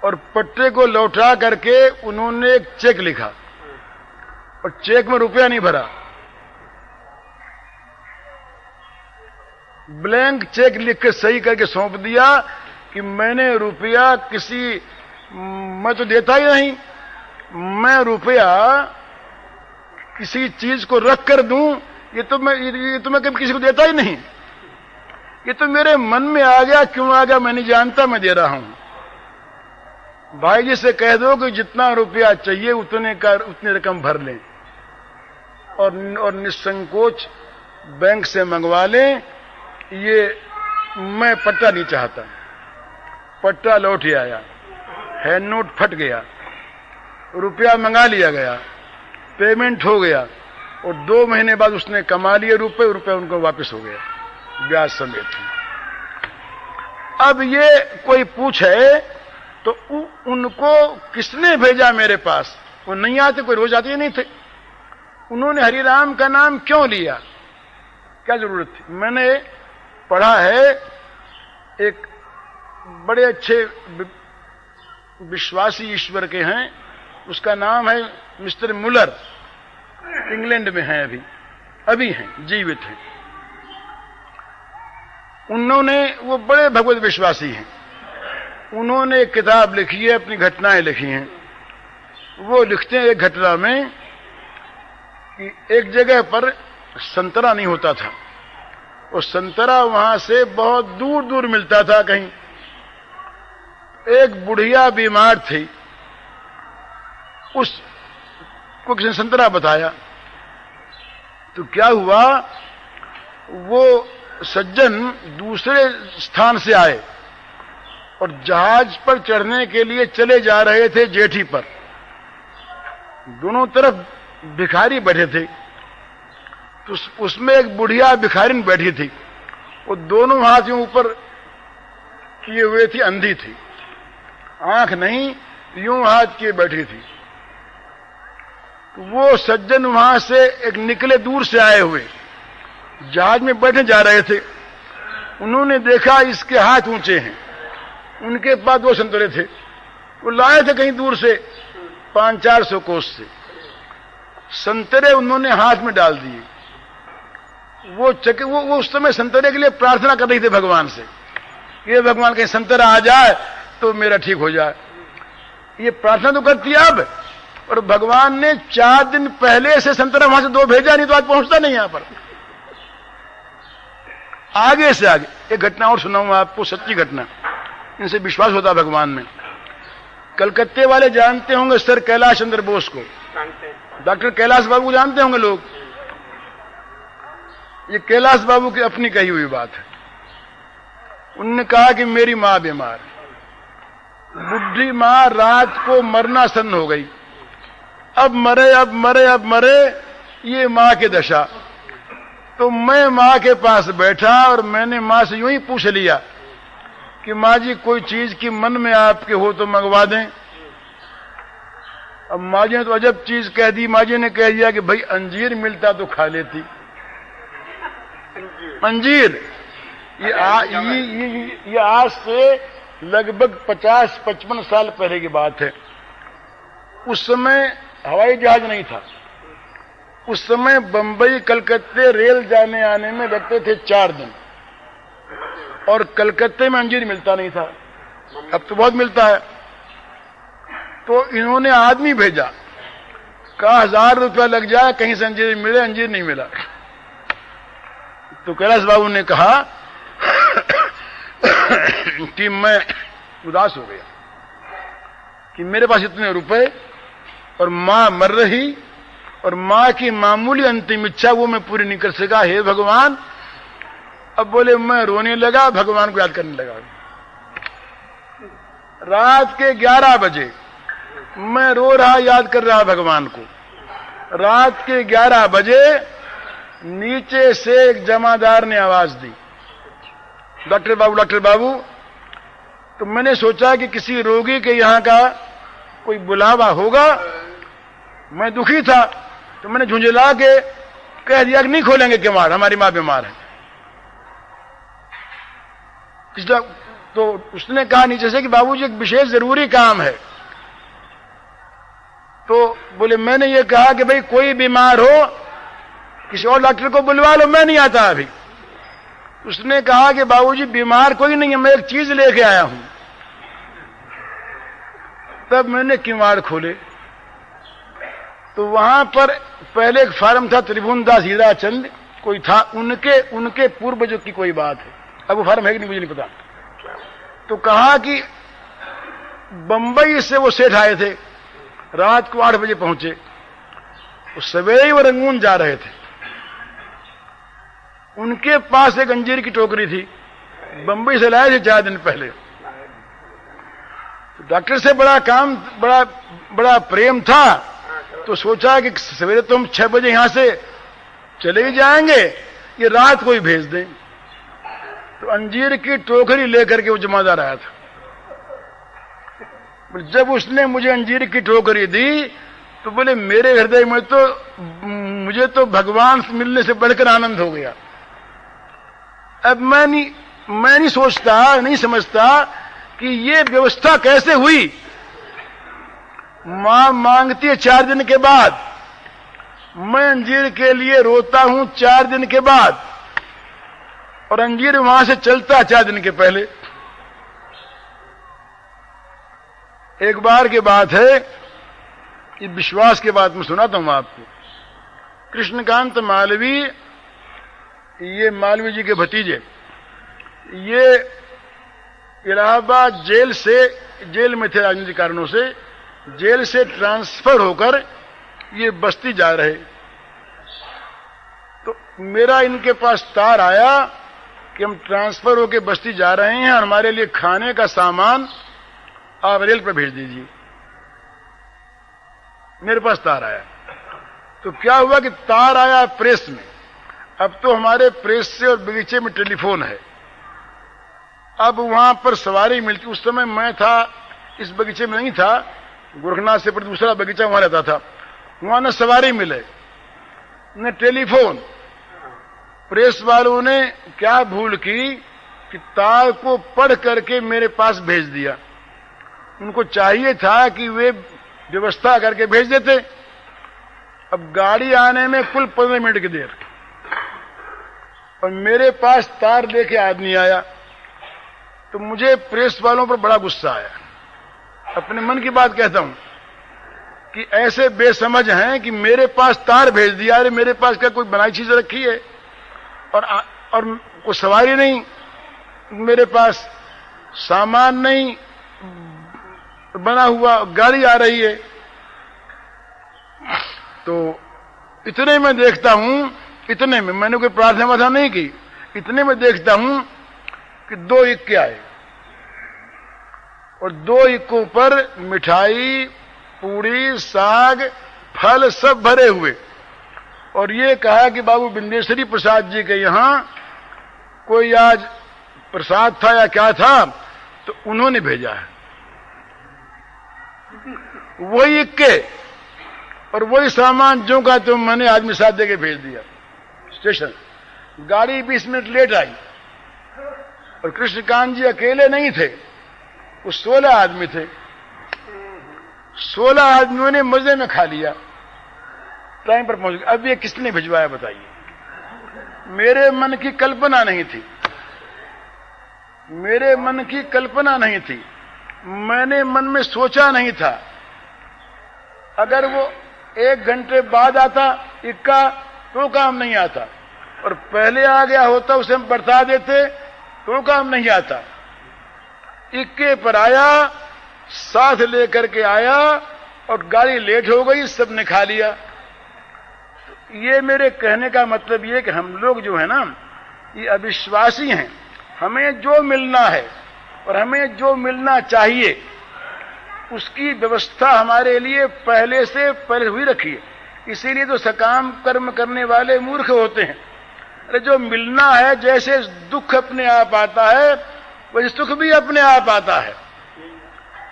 Speaker 1: और पट्टे को लौटा करके उन्होंने एक चेक लिखा और चेक में रुपया नहीं भरा, ब्लैंक चेक लिख के सही करके सौंप दिया कि मैंने रुपया मैं तो देता ही नहीं, मैं रुपया किसी चीज को रख कर दूं, ये तो मैं कभी किसी को देता ही नहीं। ये तो मेरे मन में आ गया, क्यों आ गया मैं नहीं जानता, मैं दे रहा हूं। भाई जी से कह दो कि जितना रुपया चाहिए उतनी रकम भर लें और निसंकोच बैंक से मंगवा लें। ये मैं पट्टा नहीं चाहता। पट्टा लौट ही आया, हैंड नोट फट गया, रुपया मंगा लिया गया, पेमेंट हो गया और 2 महीने बाद उसने कमा लिए रुपये उनको वापस हो गया ब्याज समेत। अब ये कोई पूछे तो उनको किसने भेजा मेरे पास? वो नहीं आते, कोई रोज आते ही नहीं थे। उन्होंने हरिराम का नाम क्यों लिया, क्या जरूरत थी? मैंने पढ़ा है, एक बड़े अच्छे विश्वासी ईश्वर के हैं, उसका नाम है मिस्टर मुलर, इंग्लैंड में हैं, अभी हैं, जीवित हैं। उन्होंने, वो बड़े भगवत विश्वासी हैं, उन्होंने एक किताब लिखी है, अपनी घटनाएं लिखी हैं। वो लिखते हैं एक घटना में कि एक जगह पर संतरा नहीं होता था, और संतरा वहां से बहुत दूर दूर मिलता था कहीं। एक बुढ़िया बीमार थी, उसको किसी ने संतरा बताया। तो क्या हुआ, वो सज्जन दूसरे स्थान से आए और जहाज पर चढ़ने के लिए चले जा रहे थे जेठी पर। दोनों तरफ भिखारी बैठे थे, तो उसमें एक बुढ़िया भिखारिन बैठी थी, वो दोनों हाथ यूं ऊपर किए हुए थी, अंधी थी, आंख नहीं, यूं हाथ किए बैठी थी। तो वो सज्जन वहां से एक निकले, दूर से आए हुए, जहाज में बैठे जा रहे थे। उन्होंने देखा इसके हाथ ऊंचे हैं, उनके पास 2 संतरे थे, वो लाए थे कहीं दूर से 500-400 कोस से। संतरे उन्होंने हाथ में डाल दिए। वो उस समय संतरे के लिए प्रार्थना कर रही थी भगवान से, ये भगवान कहीं संतरा आ जाए तो मेरा ठीक हो जाए। ये प्रार्थना तो करती है अब, और भगवान ने 4 दिन पहले से संतरा वहां से 2 भेजा, नहीं तो आज पहुंचता नहीं यहां पर। आगे से आगे एक घटना और सुनाऊंगा आपको, सच्ची घटना, इनसे विश्वास होता भगवान में। कलकत्ते वाले जानते होंगे सर कैलाश चंद्र बोस को, डॉक्टर कैलाश बाबू जानते होंगे लोग। ये कैलाश बाबू की अपनी कही हुई बात है। उन्होंने कहा कि मेरी मां बीमार, बुढ़ी मां रात को मरना सन्न हो गई, अब मरे अब मरे अब मरे, ये मां की दशा। तो मैं मां के पास बैठा और मैंने मां से यूं ही पूछ लिया कि मां जी कोई चीज की मन में आपके हो तो मंगवा दें। अब मां जी ने तो अजब चीज कह दी। मां जी ने कह दिया कि भाई अंजीर मिलता तो खा लेती। अंजीर ये आज से लगभग 50-55 साल पहले की बात है। उस समय हवाई जहाज नहीं था। उस समय बंबई कलकत्ते रेल जाने आने में लगते थे 4 दिन, और कलकत्ते में अंजीर मिलता नहीं था। अब तो बहुत मिलता है। तो इन्होंने आदमी भेजा, कहा 1000 रुपया लग जाए कहीं से अंजीर मिले। अंजीर नहीं मिला। तो कैलाश बाबू ने कहा कि मैं उदास हो गया कि मेरे पास इतने रुपए और मां मर रही, और मां की मामूली अंतिम इच्छा वो मैं पूरी नहीं कर सका। हे भगवान। अब बोले मैं रोने लगा, भगवान को याद करने लगा। रात के 11 बजे मैं रो रहा, याद कर रहा भगवान को। रात के 11 बजे नीचे से एक जमादार ने आवाज दी, डॉक्टर बाबू डॉक्टर बाबू। तो मैंने सोचा कि किसी रोगी के यहां का कोई बुलावा होगा। मैं दुखी था तो मैंने झुंझला के कह दिया कि नहीं खोलेंगे किवाड़, हमारी मां बीमार है। तो उसने कहा नीचे से कि बाबूजी एक विशेष जरूरी काम है। तो बोले मैंने ये कहा कि भाई कोई बीमार हो किसी और डॉक्टर को बुलवा लो, मैं नहीं आता अभी। उसने कहा कि बाबूजी बीमार कोई नहीं है, मैं एक चीज लेके आया हूं। तब मैंने किवाड़ खोले तो वहां पर पहले एक फार्म था, त्रिभुवनदास हीराचंद कोई था, उनके पूर्वजों की कोई बात है। अब वो फार्म है कि नहीं मुझे नहीं पता। तो कहा कि बंबई से वो सेठ आए थे, रात को 8 बजे पहुंचे। वो सवेरे ही वो रंगून जा रहे थे। उनके पास एक अंजीर की टोकरी थी, बंबई से लाए थे 4 दिन पहले। तो डॉक्टर से बड़ा प्रेम था, तो सोचा कि सवेरे तो हम 6 बजे यहां से चले ही जाएंगे, ये रात को ही भेज दें। तो अंजीर की टोकरी लेकर के वो जमादार आया था। जब उसने मुझे अंजीर की टोकरी दी तो बोले मेरे हृदय में तो मुझे तो भगवान से मिलने से बढ़कर आनंद हो गया। अब मैं नहीं सोचता, नहीं समझता कि ये व्यवस्था कैसे हुई। मां मांगती है 4 दिन के बाद, मैं अंजीर के लिए रोता हूं 4 दिन के बाद, और अंजीर वहां से चलता 4 दिन के पहले। एक बार की बात है, ये विश्वास की बात मैं सुनाता हूं आपको। कृष्णकांत मालवी, ये मालवी जी के भतीजे, ये इलाहाबाद जेल में थे राजनीतिक कारणों से, जेल से ट्रांसफर होकर ये बस्ती जा रहे। तो मेरा इनके पास तार आया कि हम ट्रांसफर होकर बस्ती जा रहे हैं, हमारे लिए खाने का सामान आप रेल पर भेज दीजिए। मेरे पास तार आया। तो क्या हुआ कि तार आया प्रेस में। अब तो हमारे प्रेस से और बगीचे में टेलीफोन है। अब वहां पर सवारी मिलती। उस समय मैं था, इस बगीचे में नहीं था, गोरखनाथ से पर दूसरा बगीचा वहां रहता था। वहां न सवारी मिले न टेलीफोन। प्रेस वालों ने क्या भूल की कि तार को पढ़ करके मेरे पास भेज दिया। उनको चाहिए था कि वे व्यवस्था करके भेज देते। अब गाड़ी आने में कुल 15 मिनट की देर, और मेरे पास तार लेके आदमी आया। तो मुझे प्रेस वालों पर बड़ा गुस्सा आया। अपने मन की बात कहता हूं।
Speaker 2: कि ऐसे बेसमझ हैं कि मेरे पास तार भेज दिया, अरे मेरे पास क्या कोई बनाई चीज रखी है और कोई सवारी नहीं, मेरे पास सामान नहीं, बना हुआ गाड़ी आ रही है। तो इतने में देखता हूं, इतने में मैंने कोई प्रार्थना वार्थना नहीं की, इतने में देखता हूं कि 2 इक्के आए और 2 इक्कों पर मिठाई, पूड़ी, साग, फल सब भरे हुए, और ये कहा कि बाबू बिंदेश्वरी प्रसाद जी के यहां कोई आज प्रसाद था या क्या था, तो उन्होंने भेजा है। वही इक्के और वही सामान जो का तो मैंने आदमी साथ दे के भेज दिया स्टेशन। गाड़ी 20 मिनट लेट आई और कृष्णकांत जी अकेले नहीं थे, वो 16 आदमी थे। 16 आदमियों ने मजे में खा लिया, टाइम पर पहुंच गए। अब ये किसने भिजवाया बताइए? मेरे मन की कल्पना नहीं थी, मेरे मन की कल्पना नहीं थी, मैंने मन में सोचा नहीं था। अगर वो 1 घंटे बाद आता इक्का तो काम नहीं आता, और पहले आ गया होता उसे हम बता देते तो काम नहीं आता। इक्के पर आया, साथ लेकर के आया और गाड़ी लेट हो गई, सबने खा लिया। ये मेरे कहने का मतलब ये कि हम लोग जो है ना, ये अविश्वासी हैं। हमें जो मिलना है और हमें जो मिलना चाहिए उसकी व्यवस्था हमारे लिए पहले से पहले हुई रखी है। इसीलिए तो सकाम कर्म करने वाले मूर्ख होते हैं। अरे जो मिलना है, जैसे दुख अपने आप आता है वही सुख भी अपने आप आता है,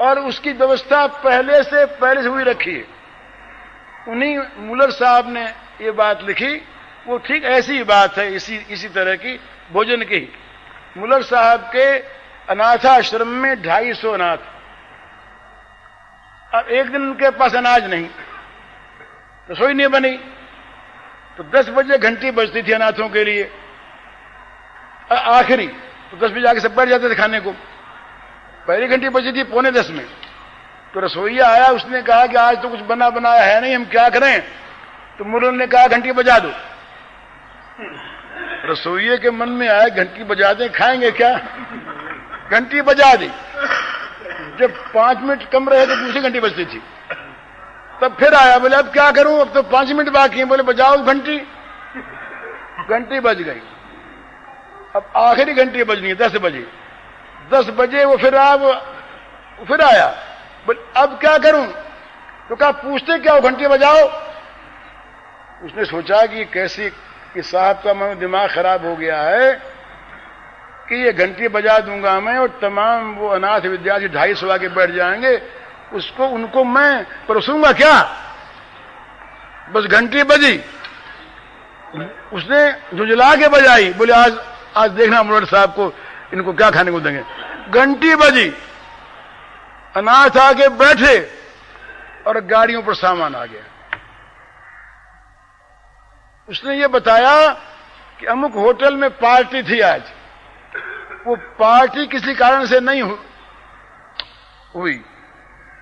Speaker 2: और उसकी व्यवस्था पहले से हुई रखी है। उन्हीं मुलर साहब ने ये बात लिखी, वो ठीक ऐसी बात है, इसी तरह की भोजन की। मुलर साहब के अनाथाश्रम में 250 अनाथ। अब एक दिन उनके पास अनाज नहीं, रसोई नहीं बनी, तो 10 बजे घंटी बजती थी अनाथों के लिए आखिरी, तो 10 बजे आके सब बैठ जाते थे खाने को। पहली घंटी बजी थी 9:45 में, तो रसोईया आया, उसने कहा कि आज तो कुछ बना बनाया है नहीं, हम क्या करें? तो मुल्ला ने कहा घंटी बजा दो। रसोइये के मन में आया घंटी बजा दें, खाएंगे क्या? घंटी बजा दी। जब 5 मिनट कम रहे तो दूसरी घंटी बजती थी, तब फिर आया, बोले अब क्या करूं, अब तो 5 मिनट बाकी हैं। बोले बजाओ घंटी। घंटी बज गई। अब आखिरी घंटी बजनी है 10 बजे। 10 बजे वो फिर आया, बोले अब क्या करूं? तो कहा पूछते क्या हो, घंटी बजाओ। उसने सोचा कि कैसी कि साहब का मन दिमाग खराब हो गया है कि ये घंटी बजा दूंगा मैं और तमाम वो अनाथ विद्यार्थी 250 आके बैठ जाएंगे, उनको मैं परोसूंगा क्या? बस घंटी बजी, उसने झुंझला के बजाई। बोले आज देखना मुराद साहब को, इनको क्या खाने को देंगे। घंटी बजी, अनाथ आके बैठे और गाड़ियों पर सामान आ गया। उसने ये बताया कि अमुक होटल में पार्टी थी आज, वो पार्टी किसी कारण से नहीं हुई,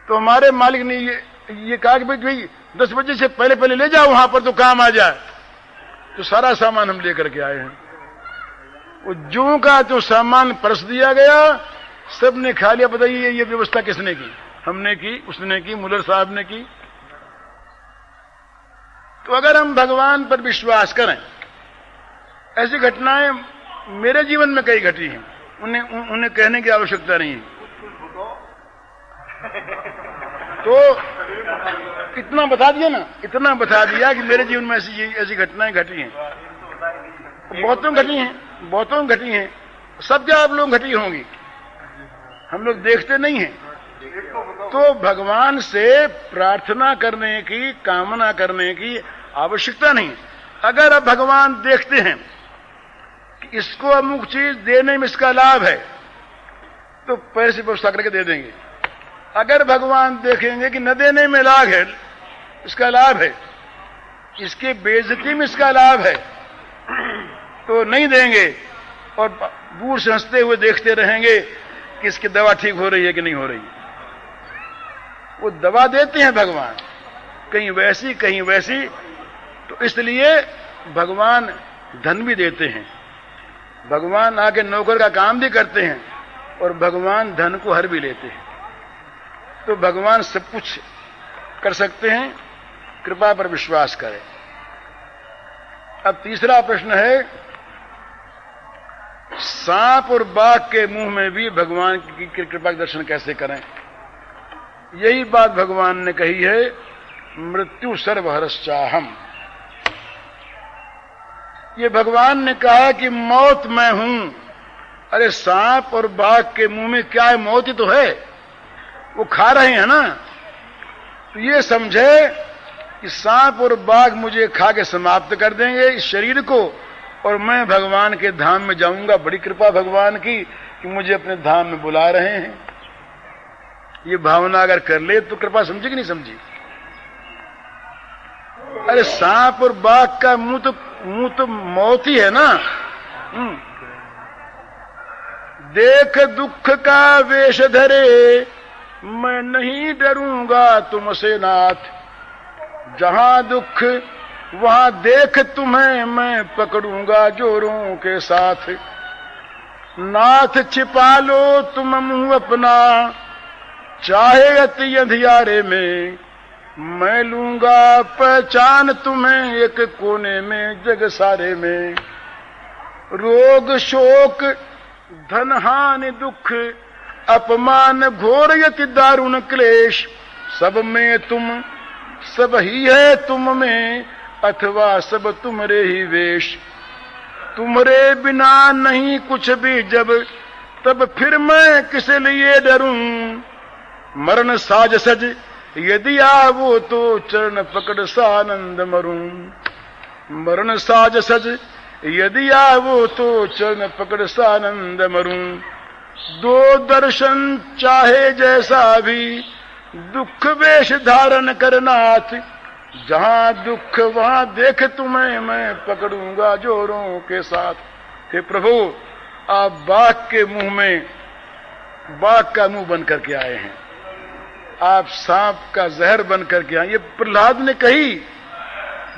Speaker 2: तो हमारे मालिक ने ये कहा कि भाई 10 बजे से पहले ले जाओ वहां पर, तो काम आ जाए। तो सारा सामान हम लेकर के आए हैं। वो जो का जो सामान परस दिया गया, सबने खा लिया। बताइए ये व्यवस्था किसने की? हमने की, उसने की, मुल्ला साहब ने की। तो अगर हम भगवान पर विश्वास करें, ऐसी घटनाएं मेरे जीवन में कई घटी हैं, उन्हें कहने की आवश्यकता नहीं है। तो इतना बता दिया ना, इतना बता दिया कि मेरे जीवन में ऐसी घटनाएं घटी हैं, बहुतों घटी हैं। सब क्या आप लोग घटी होंगी, हम लोग देखते नहीं हैं। तो भगवान से प्रार्थना करने की, कामना करने की आवश्यकता नहीं। अगर अब भगवान देखते हैं कि इसको अमुक चीज देने में इसका लाभ है, तो पैसे व्यवस्था करके दे देंगे। अगर भगवान देखेंगे कि न देने में लाभ है, इसका लाभ है, इसकी बेइज्जती में इसका लाभ है, तो नहीं देंगे और दूर से हंसते हुए देखते रहेंगे कि इसकी दवा ठीक हो रही है कि नहीं हो रही। वो दवा देते हैं भगवान,
Speaker 1: कहीं वैसी कहीं वैसी। तो इसलिए भगवान धन भी देते हैं, भगवान आके नौकर का काम भी करते हैं, और भगवान धन को हर भी लेते हैं। तो भगवान सब कुछ कर सकते हैं, कृपा पर विश्वास करें। अब तीसरा प्रश्न है, सांप और बाघ के मुंह में भी भगवान की कृपा के दर्शन कैसे करें? यही बात भगवान ने कही है, मृत्यु सर्वहरश्चाहम। ये भगवान ने कहा कि मौत मैं हूं। अरे सांप और बाघ के मुंह में क्या है? मौत ही तो है, वो खा रहे हैं ना। तो ये समझे कि सांप और बाघ मुझे खा के समाप्त कर देंगे इस शरीर को, और मैं भगवान के धाम में जाऊंगा। बड़ी कृपा भगवान की कि मुझे अपने धाम में बुला रहे हैं। ये भावना अगर कर ले तो कृपा समझी कि नहीं समझी? अरे सांप और बाघ का मुंह तो मौत ही है ना। देख दुख का वेश धरे, मैं नहीं डरूंगा तुमसे नाथ। जहां दुख वहां देख तुम्हें मैं पकड़ूंगा जोरों के साथ। नाथ छिपा लो तुम मुंह अपना, चाहे अति अंधियारे में। मैं लूंगा पहचान तुम्हें एक कोने में जग सारे में। रोग शोक धन हानि दुख अपमान घोर यति दारुण क्लेश, सब में तुम सब ही है तुम में, अथवा सब तुमरे ही वेश। तुमरे बिना नहीं कुछ भी जब, तब फिर मैं किस लिए डरूं। मरण साज सज यदि आवो तो चरण पकड़ सानंद मरूं। मरण साज सज यदि आवो तो चरण पकड़ सानंद मरूं। दो दर्शन चाहे जैसा भी, दुख वेश धारण कर नाथ। जहां दुख वहां देख तुम्हें मैं पकड़ूंगा जोरों के साथ। हे प्रभु, आप बाघ के मुंह में बाघ का मुंह बन करके आए हैं, आप सांप का जहर बन करके आए। ये प्रहलाद ने कही,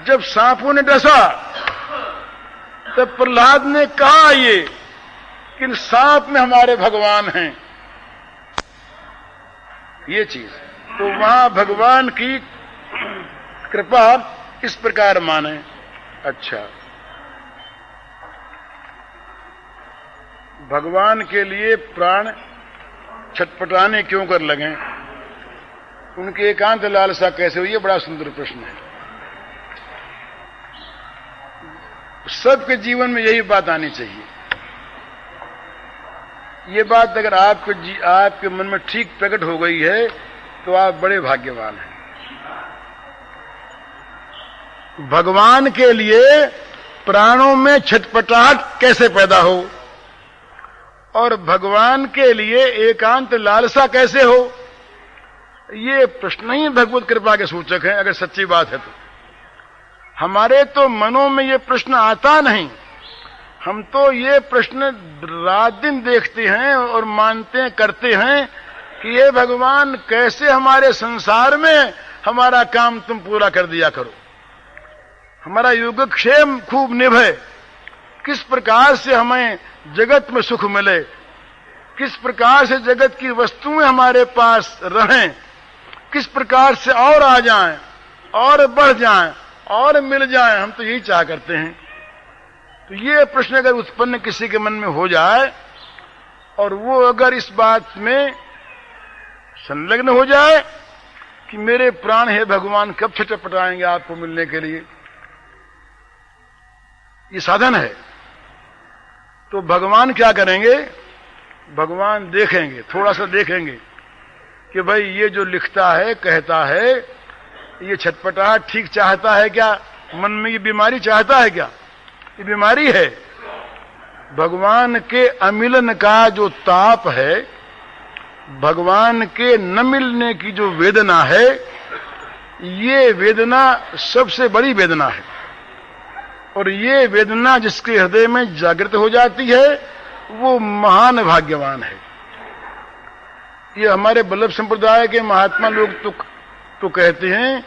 Speaker 1: जब सांपों ने डसा तब प्रहलाद ने कहा ये कि सांप में हमारे भगवान हैं, ये चीज। तो वहां भगवान की कृपा इस प्रकार माने। अच्छा, भगवान के लिए प्राण छटपटाने क्यों कर लगे? उनकी एकांत लालसा कैसे हुई? ये बड़ा सुंदर प्रश्न है। सबके जीवन में यही बात आनी चाहिए। ये बात अगर आपके मन में ठीक प्रकट हो गई है तो आप बड़े भाग्यवान हैं। भगवान के लिए प्राणों में छटपटाहट कैसे पैदा हो, और भगवान के लिए एकांत लालसा कैसे हो, ये प्रश्न ही भगवत कृपा के सूचक है। अगर सच्ची बात है तो हमारे तो मनों में ये प्रश्न आता नहीं। हम तो ये प्रश्न रात दिन देखते हैं और मानते हैं, करते हैं कि ये भगवान कैसे हमारे संसार में हमारा काम तुम पूरा कर दिया करो, हमारा योगक्षेम खूब निभे, किस प्रकार से हमें जगत में सुख मिले, किस प्रकार से जगत की वस्तुएं हमारे पास रहें, किस प्रकार से और आ जाएं और बढ़ जाएं और मिल जाएं। हम तो यही चाह करते हैं। तो ये प्रश्न अगर उत्पन्न किसी के मन में हो जाए और वो अगर इस बात में संलग्न हो जाए कि मेरे प्राण हे भगवान कब छटपटाएंगे आपको मिलने के लिए, ये साधन है। तो भगवान क्या करेंगे? भगवान देखेंगे, थोड़ा सा देखेंगे कि भाई ये जो लिखता है, कहता है, ये छटपटाहट ठीक चाहता है क्या? मन में ये बीमारी चाहता है क्या? ये बीमारी है। भगवान के अमिलन का जो ताप है, भगवान के न मिलने की जो वेदना है, ये वेदना सबसे बड़ी वेदना है। और ये वेदना जिसके हृदय में जागृत हो जाती है वो महान भाग्यवान है। ये हमारे बल्लभ संप्रदाय के महात्मा लोग तो कहते हैं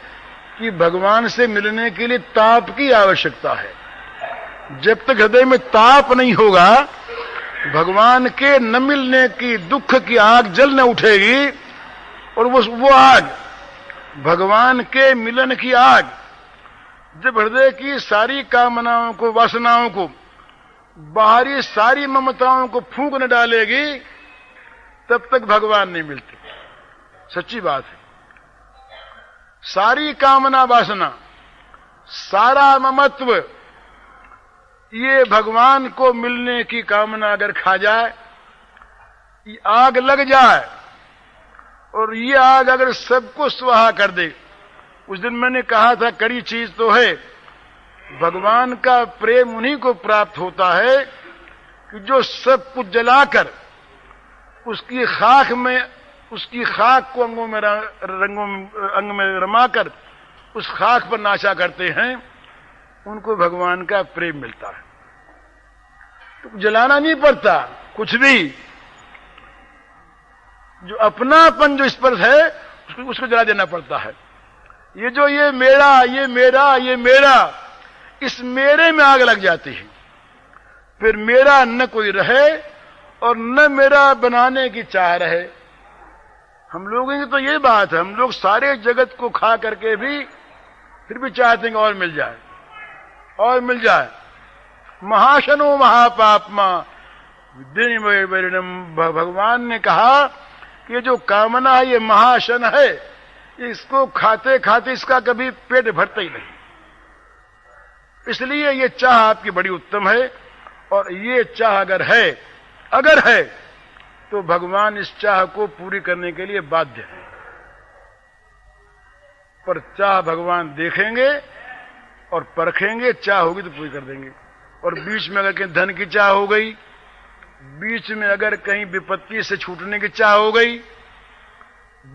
Speaker 2: कि भगवान से मिलने के लिए ताप की आवश्यकता है। जब तक हृदय में ताप नहीं होगा, भगवान के न मिलने की दुख की आग जल न उठेगी। और वो आग, भगवान के मिलन की आग, जब हृदय की सारी कामनाओं को, वासनाओं को, बाहरी सारी ममताओं को फूंक न डालेगी, तब तक भगवान नहीं मिलते। सच्ची बात है। सारी कामना वासना, सारा ममत्व, ये भगवान को मिलने की कामना अगर खा जाए, ये आग लग जाए और ये आग अगर सबको स्वाहा कर दे। उस दिन मैंने कहा था कड़ी चीज तो है, भगवान का प्रेम उन्हीं को प्राप्त होता है कि जो सब कुछ जलाकर उसकी खाक में, उसकी खाक को अंगों में अंग में रमाकर उस खाक पर नाचा करते हैं, उनको भगवान का प्रेम मिलता है। तो जलाना नहीं पड़ता कुछ भी, जो अपनापन जो स्पर्श है उसको जला देना पड़ता है। ये जो ये मेरा, ये मेरा, ये मेरा, इस मेरे में आग लग जाती है। फिर मेरा न कोई रहे और न मेरा बनाने की चाह रहे। हम लोगों की तो ये बात है, हम लोग सारे जगत को खा करके भी फिर भी चाहते हैं और मिल जाए, और मिल जाए। महाशनो महापापमा विद्यम, भगवान ने कहा कि ये जो कामना है ये महाशन है, इसको खाते खाते इसका कभी पेट भरता ही नहीं। इसलिए ये चाह आपकी बड़ी उत्तम है, और ये चाह अगर है तो भगवान इस चाह को पूरी करने के लिए बाध्य है। पर चाह भगवान देखेंगे और परखेंगे, चाह होगी तो पूरी कर देंगे। और बीच में अगर कहीं धन की चाह हो गई, बीच में अगर कहीं विपत्ति से छूटने की चाह हो गई,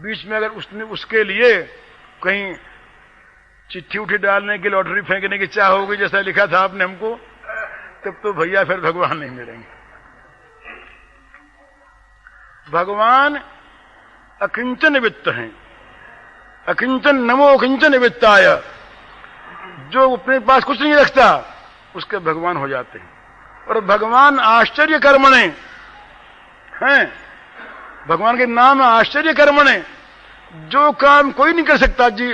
Speaker 2: बीच में अगर उसने उसके लिए कहीं चिट्ठी उठी डालने की, लॉटरी फेंकने की चाह हो गई, जैसा लिखा था आपने हमको, तब तो भैया फिर भगवान नहीं मिलेंगे। भगवान अकिंचन वित्त हैं। अकिंचन नमो अकिंचन वित्ताय, जो अपने पास कुछ नहीं रखता उसके भगवान हो जाते हैं। और भगवान आश्चर्य कर्मणे हैं, भगवान के नाम आश्चर्य कर्मणे, जो काम कोई नहीं कर सकता जी,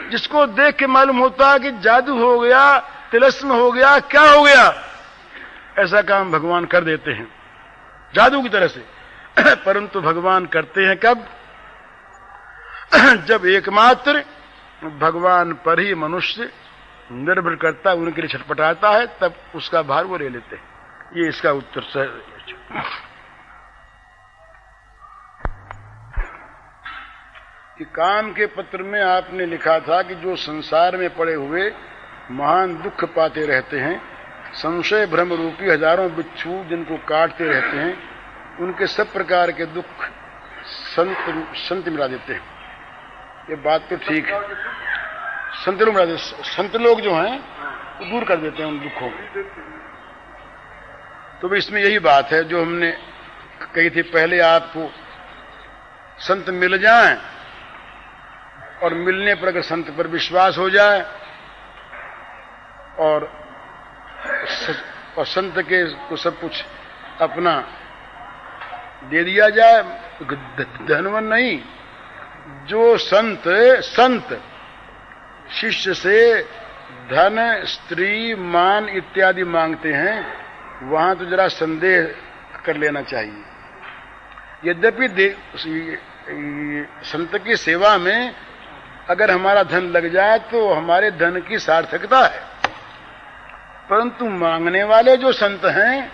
Speaker 2: जिसको देख के मालूम होता है कि जादू हो गया, तिलस्म हो गया, क्या हो गया, ऐसा काम भगवान कर देते हैं जादू की तरह से। परंतु भगवान करते हैं कब? जब एकमात्र भगवान पर ही मनुष्य निर्भर करता है, उनके लिए छटपटाता है, तब उसका भार वो ले लेते हैं। ये इसका उत्तर है। कि काम के पत्र में आपने लिखा था कि जो संसार में पड़े हुए महान दुख पाते रहते हैं, संशय भ्रम रूपी हजारों बिच्छू जिनको काटते रहते हैं, उनके सब प्रकार के दुख संत मिला देते हैं। ये बात तो ठीक है, संत लोग मिला देते, संत लोग जो हैं वो दूर कर देते हैं उन दुखों को। तो इसमें यही बात है जो हमने कही थी पहले, आपको संत मिल जाएं और मिलने पर अगर संत पर विश्वास हो जाए और संत के को सब कुछ अपना दे दिया जाए, धनवन नहीं, जो संत शिष्य से धन, स्त्री, मान इत्यादि मांगते हैं, वहां तो जरा संदेह कर लेना चाहिए। यद्यपि संत की सेवा में अगर हमारा धन लग जाए तो हमारे धन की सार्थकता है, परंतु मांगने वाले जो संत हैं,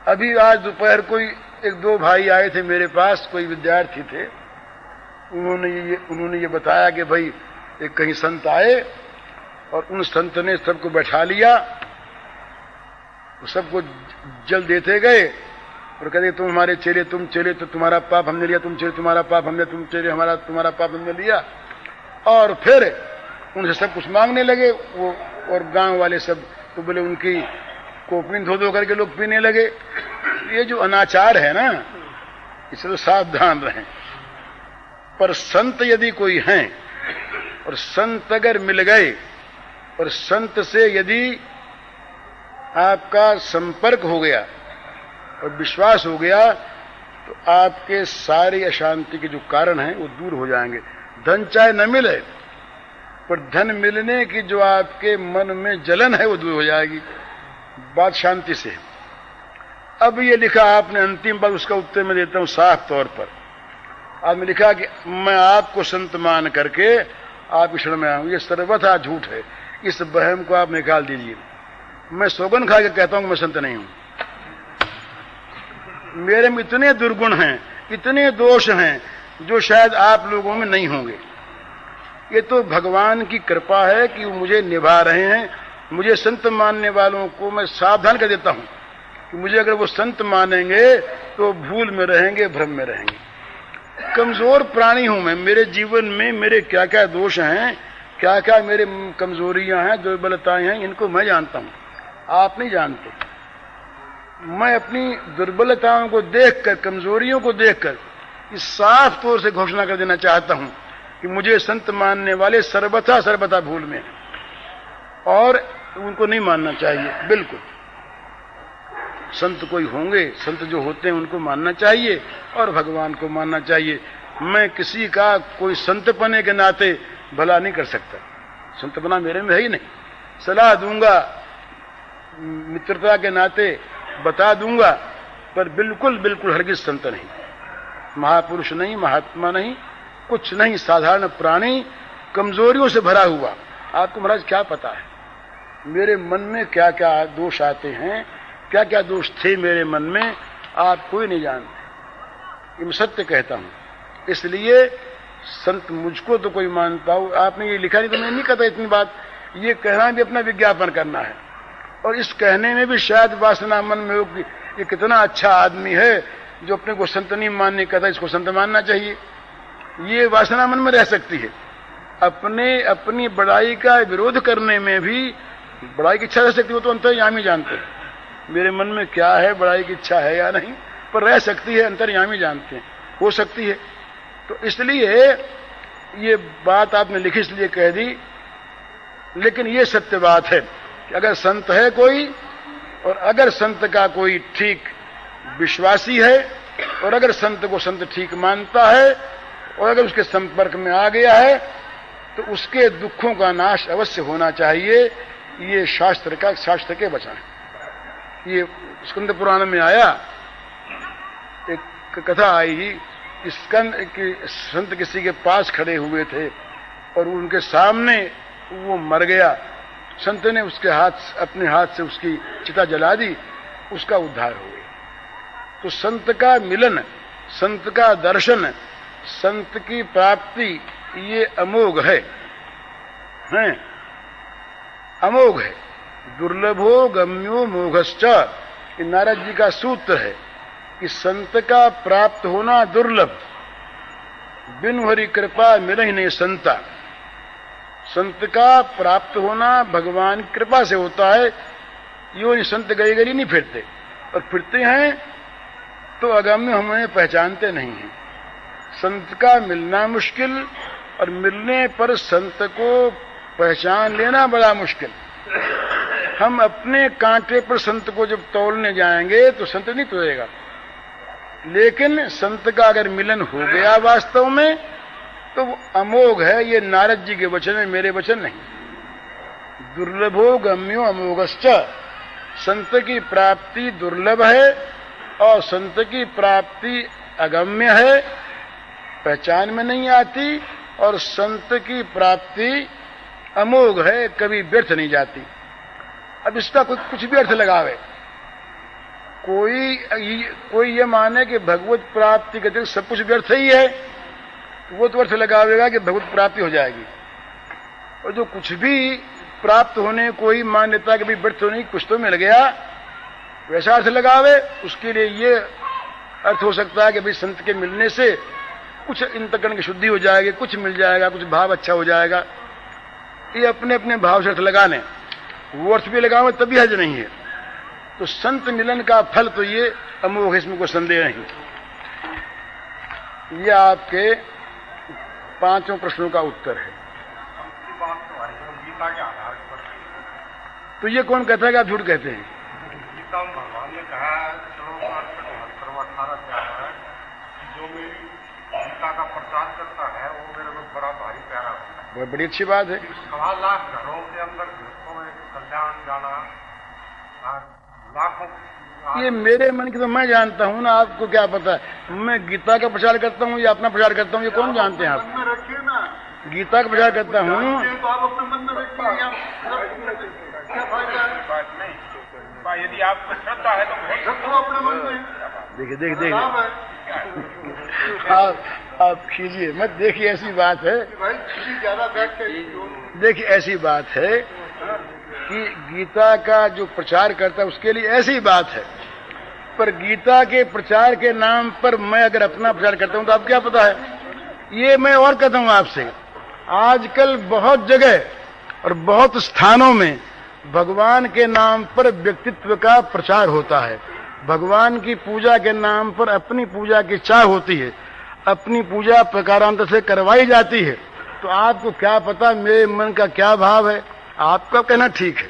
Speaker 2: अभी आज दोपहर कोई एक दो भाई आए थे मेरे पास, कोई विद्यार्थी थे, उन्होंने ये बताया कि भाई एक कहीं संत आए और उन संत ने सबको बैठा लिया, सबको जल देते गए और कहते तुम हमारे चेले, तुम चेले तो तुम्हारा पाप हमने लिया, तुम चेले तुम्हारा पाप हमने, तुम चेले हमारा तुम्हारा पाप हमने लिया। और फिर उनसे सब कुछ मांगने लगे वो, और गांव वाले सब तो बोले उनकी कोपीन धो धो करके लोग पीने लगे। ये जो अनाचार है ना, इससे तो सावधान रहें। पर संत यदि कोई हैं
Speaker 1: और संत अगर मिल गए और संत से यदि आपका संपर्क हो गया और विश्वास हो गया तो आपके सारी अशांति के जो कारण हैं वो दूर हो जाएंगे। धन चाहे न मिले पर धन मिलने की जो आपके मन में जलन है वो दूर हो जाएगी। बात शांति से। अब ये लिखा आपने, अंतिम बात उसका उत्तर मैं देता हूं साफ तौर पर। आपने लिखा कि मैं आपको संत मान करके आप शरण में आऊं, ये सर्वथा झूठ है। इस वहम को आप निकाल दीजिए। मैं सौगन खा के कहता हूं कि मैं संत नहीं हूं। मेरे में इतने दुर्गुण हैं, इतने दोष हैं जो शायद आप लोगों में नहीं होंगे। ये तो भगवान की कृपा है कि वो मुझे निभा रहे हैं। मुझे संत मानने वालों को मैं सावधान कर देता हूं कि मुझे अगर वो संत मानेंगे तो भूल में रहेंगे, भ्रम में रहेंगे। कमजोर प्राणी हूं मैं। मेरे जीवन में मेरे क्या क्या दोष हैं, क्या क्या मेरे कमजोरियां हैं, दुर्बलताएं हैं, इनको मैं जानता हूं, आप नहीं जानते। मैं अपनी दुर्बलताओं को देखकर, कमजोरियों को देखकर इस साफ तौर से घोषणा कर देना चाहता हूं कि मुझे संत मानने वाले सर्वथा भूल में हैं और उनको नहीं मानना चाहिए। बिल्कुल संत कोई होंगे, संत जो होते हैं उनको मानना चाहिए और भगवान को मानना चाहिए। मैं किसी का कोई संत बने के नाते भला नहीं कर सकता। संत बना मेरे में है ही नहीं। सलाह दूंगा, मित्रता के नाते बता दूंगा, पर बिल्कुल हरगिज संत नहीं, महापुरुष नहीं, महात्मा नहीं, कुछ नहीं, साधारण प्राणी, कमजोरियों से भरा हुआ। आपको महाराज क्या पता है मेरे मन में क्या क्या दोष आते हैं, क्या क्या दोष थे मेरे मन में, आप कोई नहीं जानते। ये मैं सत्य कहता हूं। इसलिए संत मुझको तो कोई मानता हो, आपने ये लिखा नहीं तो मैं नहीं कहता इतनी बात। ये कहना भी अपना विज्ञापन करना है और इस कहने में भी शायद वासना मन में हो कि ये कितना अच्छा आदमी है जो अपने को संत नहीं मानने कहता, इसको संत मानना चाहिए। ये वासना मन में रह सकती है। अपनी बड़ाई का विरोध करने में भी बड़ाई की इच्छा रह सकती है। वो तो अंतर्यामी जानते हैं मेरे मन में क्या है, बड़ाई की इच्छा है या नहीं, पर रह सकती है, अंतर्यामी जानते हैं, हो सकती है। तो इसलिए ये बात आपने लिखी इसलिए कह दी। लेकिन ये सत्य बात है कि अगर संत है कोई और अगर संत का कोई ठीक विश्वासी है और अगर संत को संत ठीक मानता है और अगर उसके संपर्क में आ गया है तो उसके दुखों का नाश अवश्य होना चाहिए। ये शास्त्र के वचन है। ये स्कंद पुराण में आया, एक कथा आई कि संत किसी के पास खड़े हुए थे और उनके सामने वो मर गया। संत ने अपने हाथ से उसकी चिता जला दी, उसका उद्धार हो गया। तो संत का मिलन, संत का दर्शन, संत की प्राप्ति ये अमोघ है, अमोघ है। दुर्लभो गम्यो मोघश्च, ये नारद जी का सूत्र है कि संत का प्राप्त होना दुर्लभ। बिनु हरि कृपा मिलहि नहीं संता। संत का प्राप्त होना भगवान की कृपा से होता है। यो संत गली गली नहीं फिरते, और फिरते हैं तो अगम्य हमें पहचानते नहीं हैं। संत का मिलना मुश्किल और मिलने पर संत को पहचान लेना बड़ा मुश्किल। हम अपने कांटे पर संत को जब तौलने जाएंगे तो संत नहीं तोलेगा, लेकिन संत का अगर मिलन हो गया वास्तव में तो वो अमोघ है। ये नारद जी के वचन है, मेरे वचन नहीं। दुर्लभो गम्यो अमोघश्च, संत की प्राप्ति दुर्लभ है और संत की प्राप्ति अगम्य है, पहचान में नहीं आती, और संत की प्राप्ति अमोघ है, कभी व्यर्थ नहीं जाती। अब इसका कुछ भी अर्थ लगावे, कोई ये माने कि भगवत प्राप्ति के सब कुछ व्यर्थ ही है, वो तो अर्थ लगावेगा कि भगवत प्राप्ति हो जाएगी। और जो कुछ भी प्राप्त होने कोई मान्यता कि भी व्यर्थ होने कुछ तो मिल गया, वैसा अर्थ लगावे, उसके लिए ये अर्थ हो सकता है कि भाई संत के मिलने से कुछ इंतकरण की शुद्धि हो जाएगी, कुछ मिल जाएगा, कुछ भाव अच्छा हो जाएगा। ये अपने अपने भाव से अर्थ लगाने, वो अर्थ भी लगावे तभी हज नहीं है। तो संत मिलन का फल तो ये अमोघ, इसमें कोई संदेह नहीं। ये आपके 5 प्रश्नों का उत्तर है। तो ये कौन कहता है कि आप झूठ कहते हैं?
Speaker 3: गीता में भगवान ने कहा है, श्लोक 18 क्या है, जो मेरी गीता का प्रचार करता है वो मेरे को बड़ा भारी प्यारा होता है।
Speaker 1: बहुत बड़ी अच्छी बात है।
Speaker 3: 1.25 लाख घरों के अंदर गृहस्थों में कल्याण जाना, लाखों
Speaker 1: ये मेरे मन की तो मैं जानता हूँ ना, आपको क्या पता है? मैं गीता का प्रचार करता हूँ या अपना प्रचार करता हूँ, ये कौन जानते हैं? आप
Speaker 3: रखिए ना,
Speaker 1: गीता का प्रचार करता हूँ
Speaker 3: तो आप अपने मन में रखिए, क्या फायदा है? बात नहीं, यदि आपको श्रद्धा है तो रखो अपने मन में।
Speaker 1: देखिए आप खींचिए मत, देखिए ऐसी बात है,
Speaker 3: ज्यादा
Speaker 1: देखिए ऐसी बात है कि गीता का जो प्रचार करता है उसके लिए ऐसी बात है, पर गीता के प्रचार के नाम पर मैं अगर अपना प्रचार करता हूं तो आप क्या पता है? ये मैं और कहता हूं आपसे, आजकल बहुत जगह और बहुत स्थानों में भगवान के नाम पर व्यक्तित्व का प्रचार होता है। भगवान की पूजा के नाम पर अपनी पूजा की चाह होती है, अपनी पूजा प्रकारांतर से करवाई जाती है। तो आपको क्या पता मेरे मन का क्या भाव है? आपका कहना ठीक है,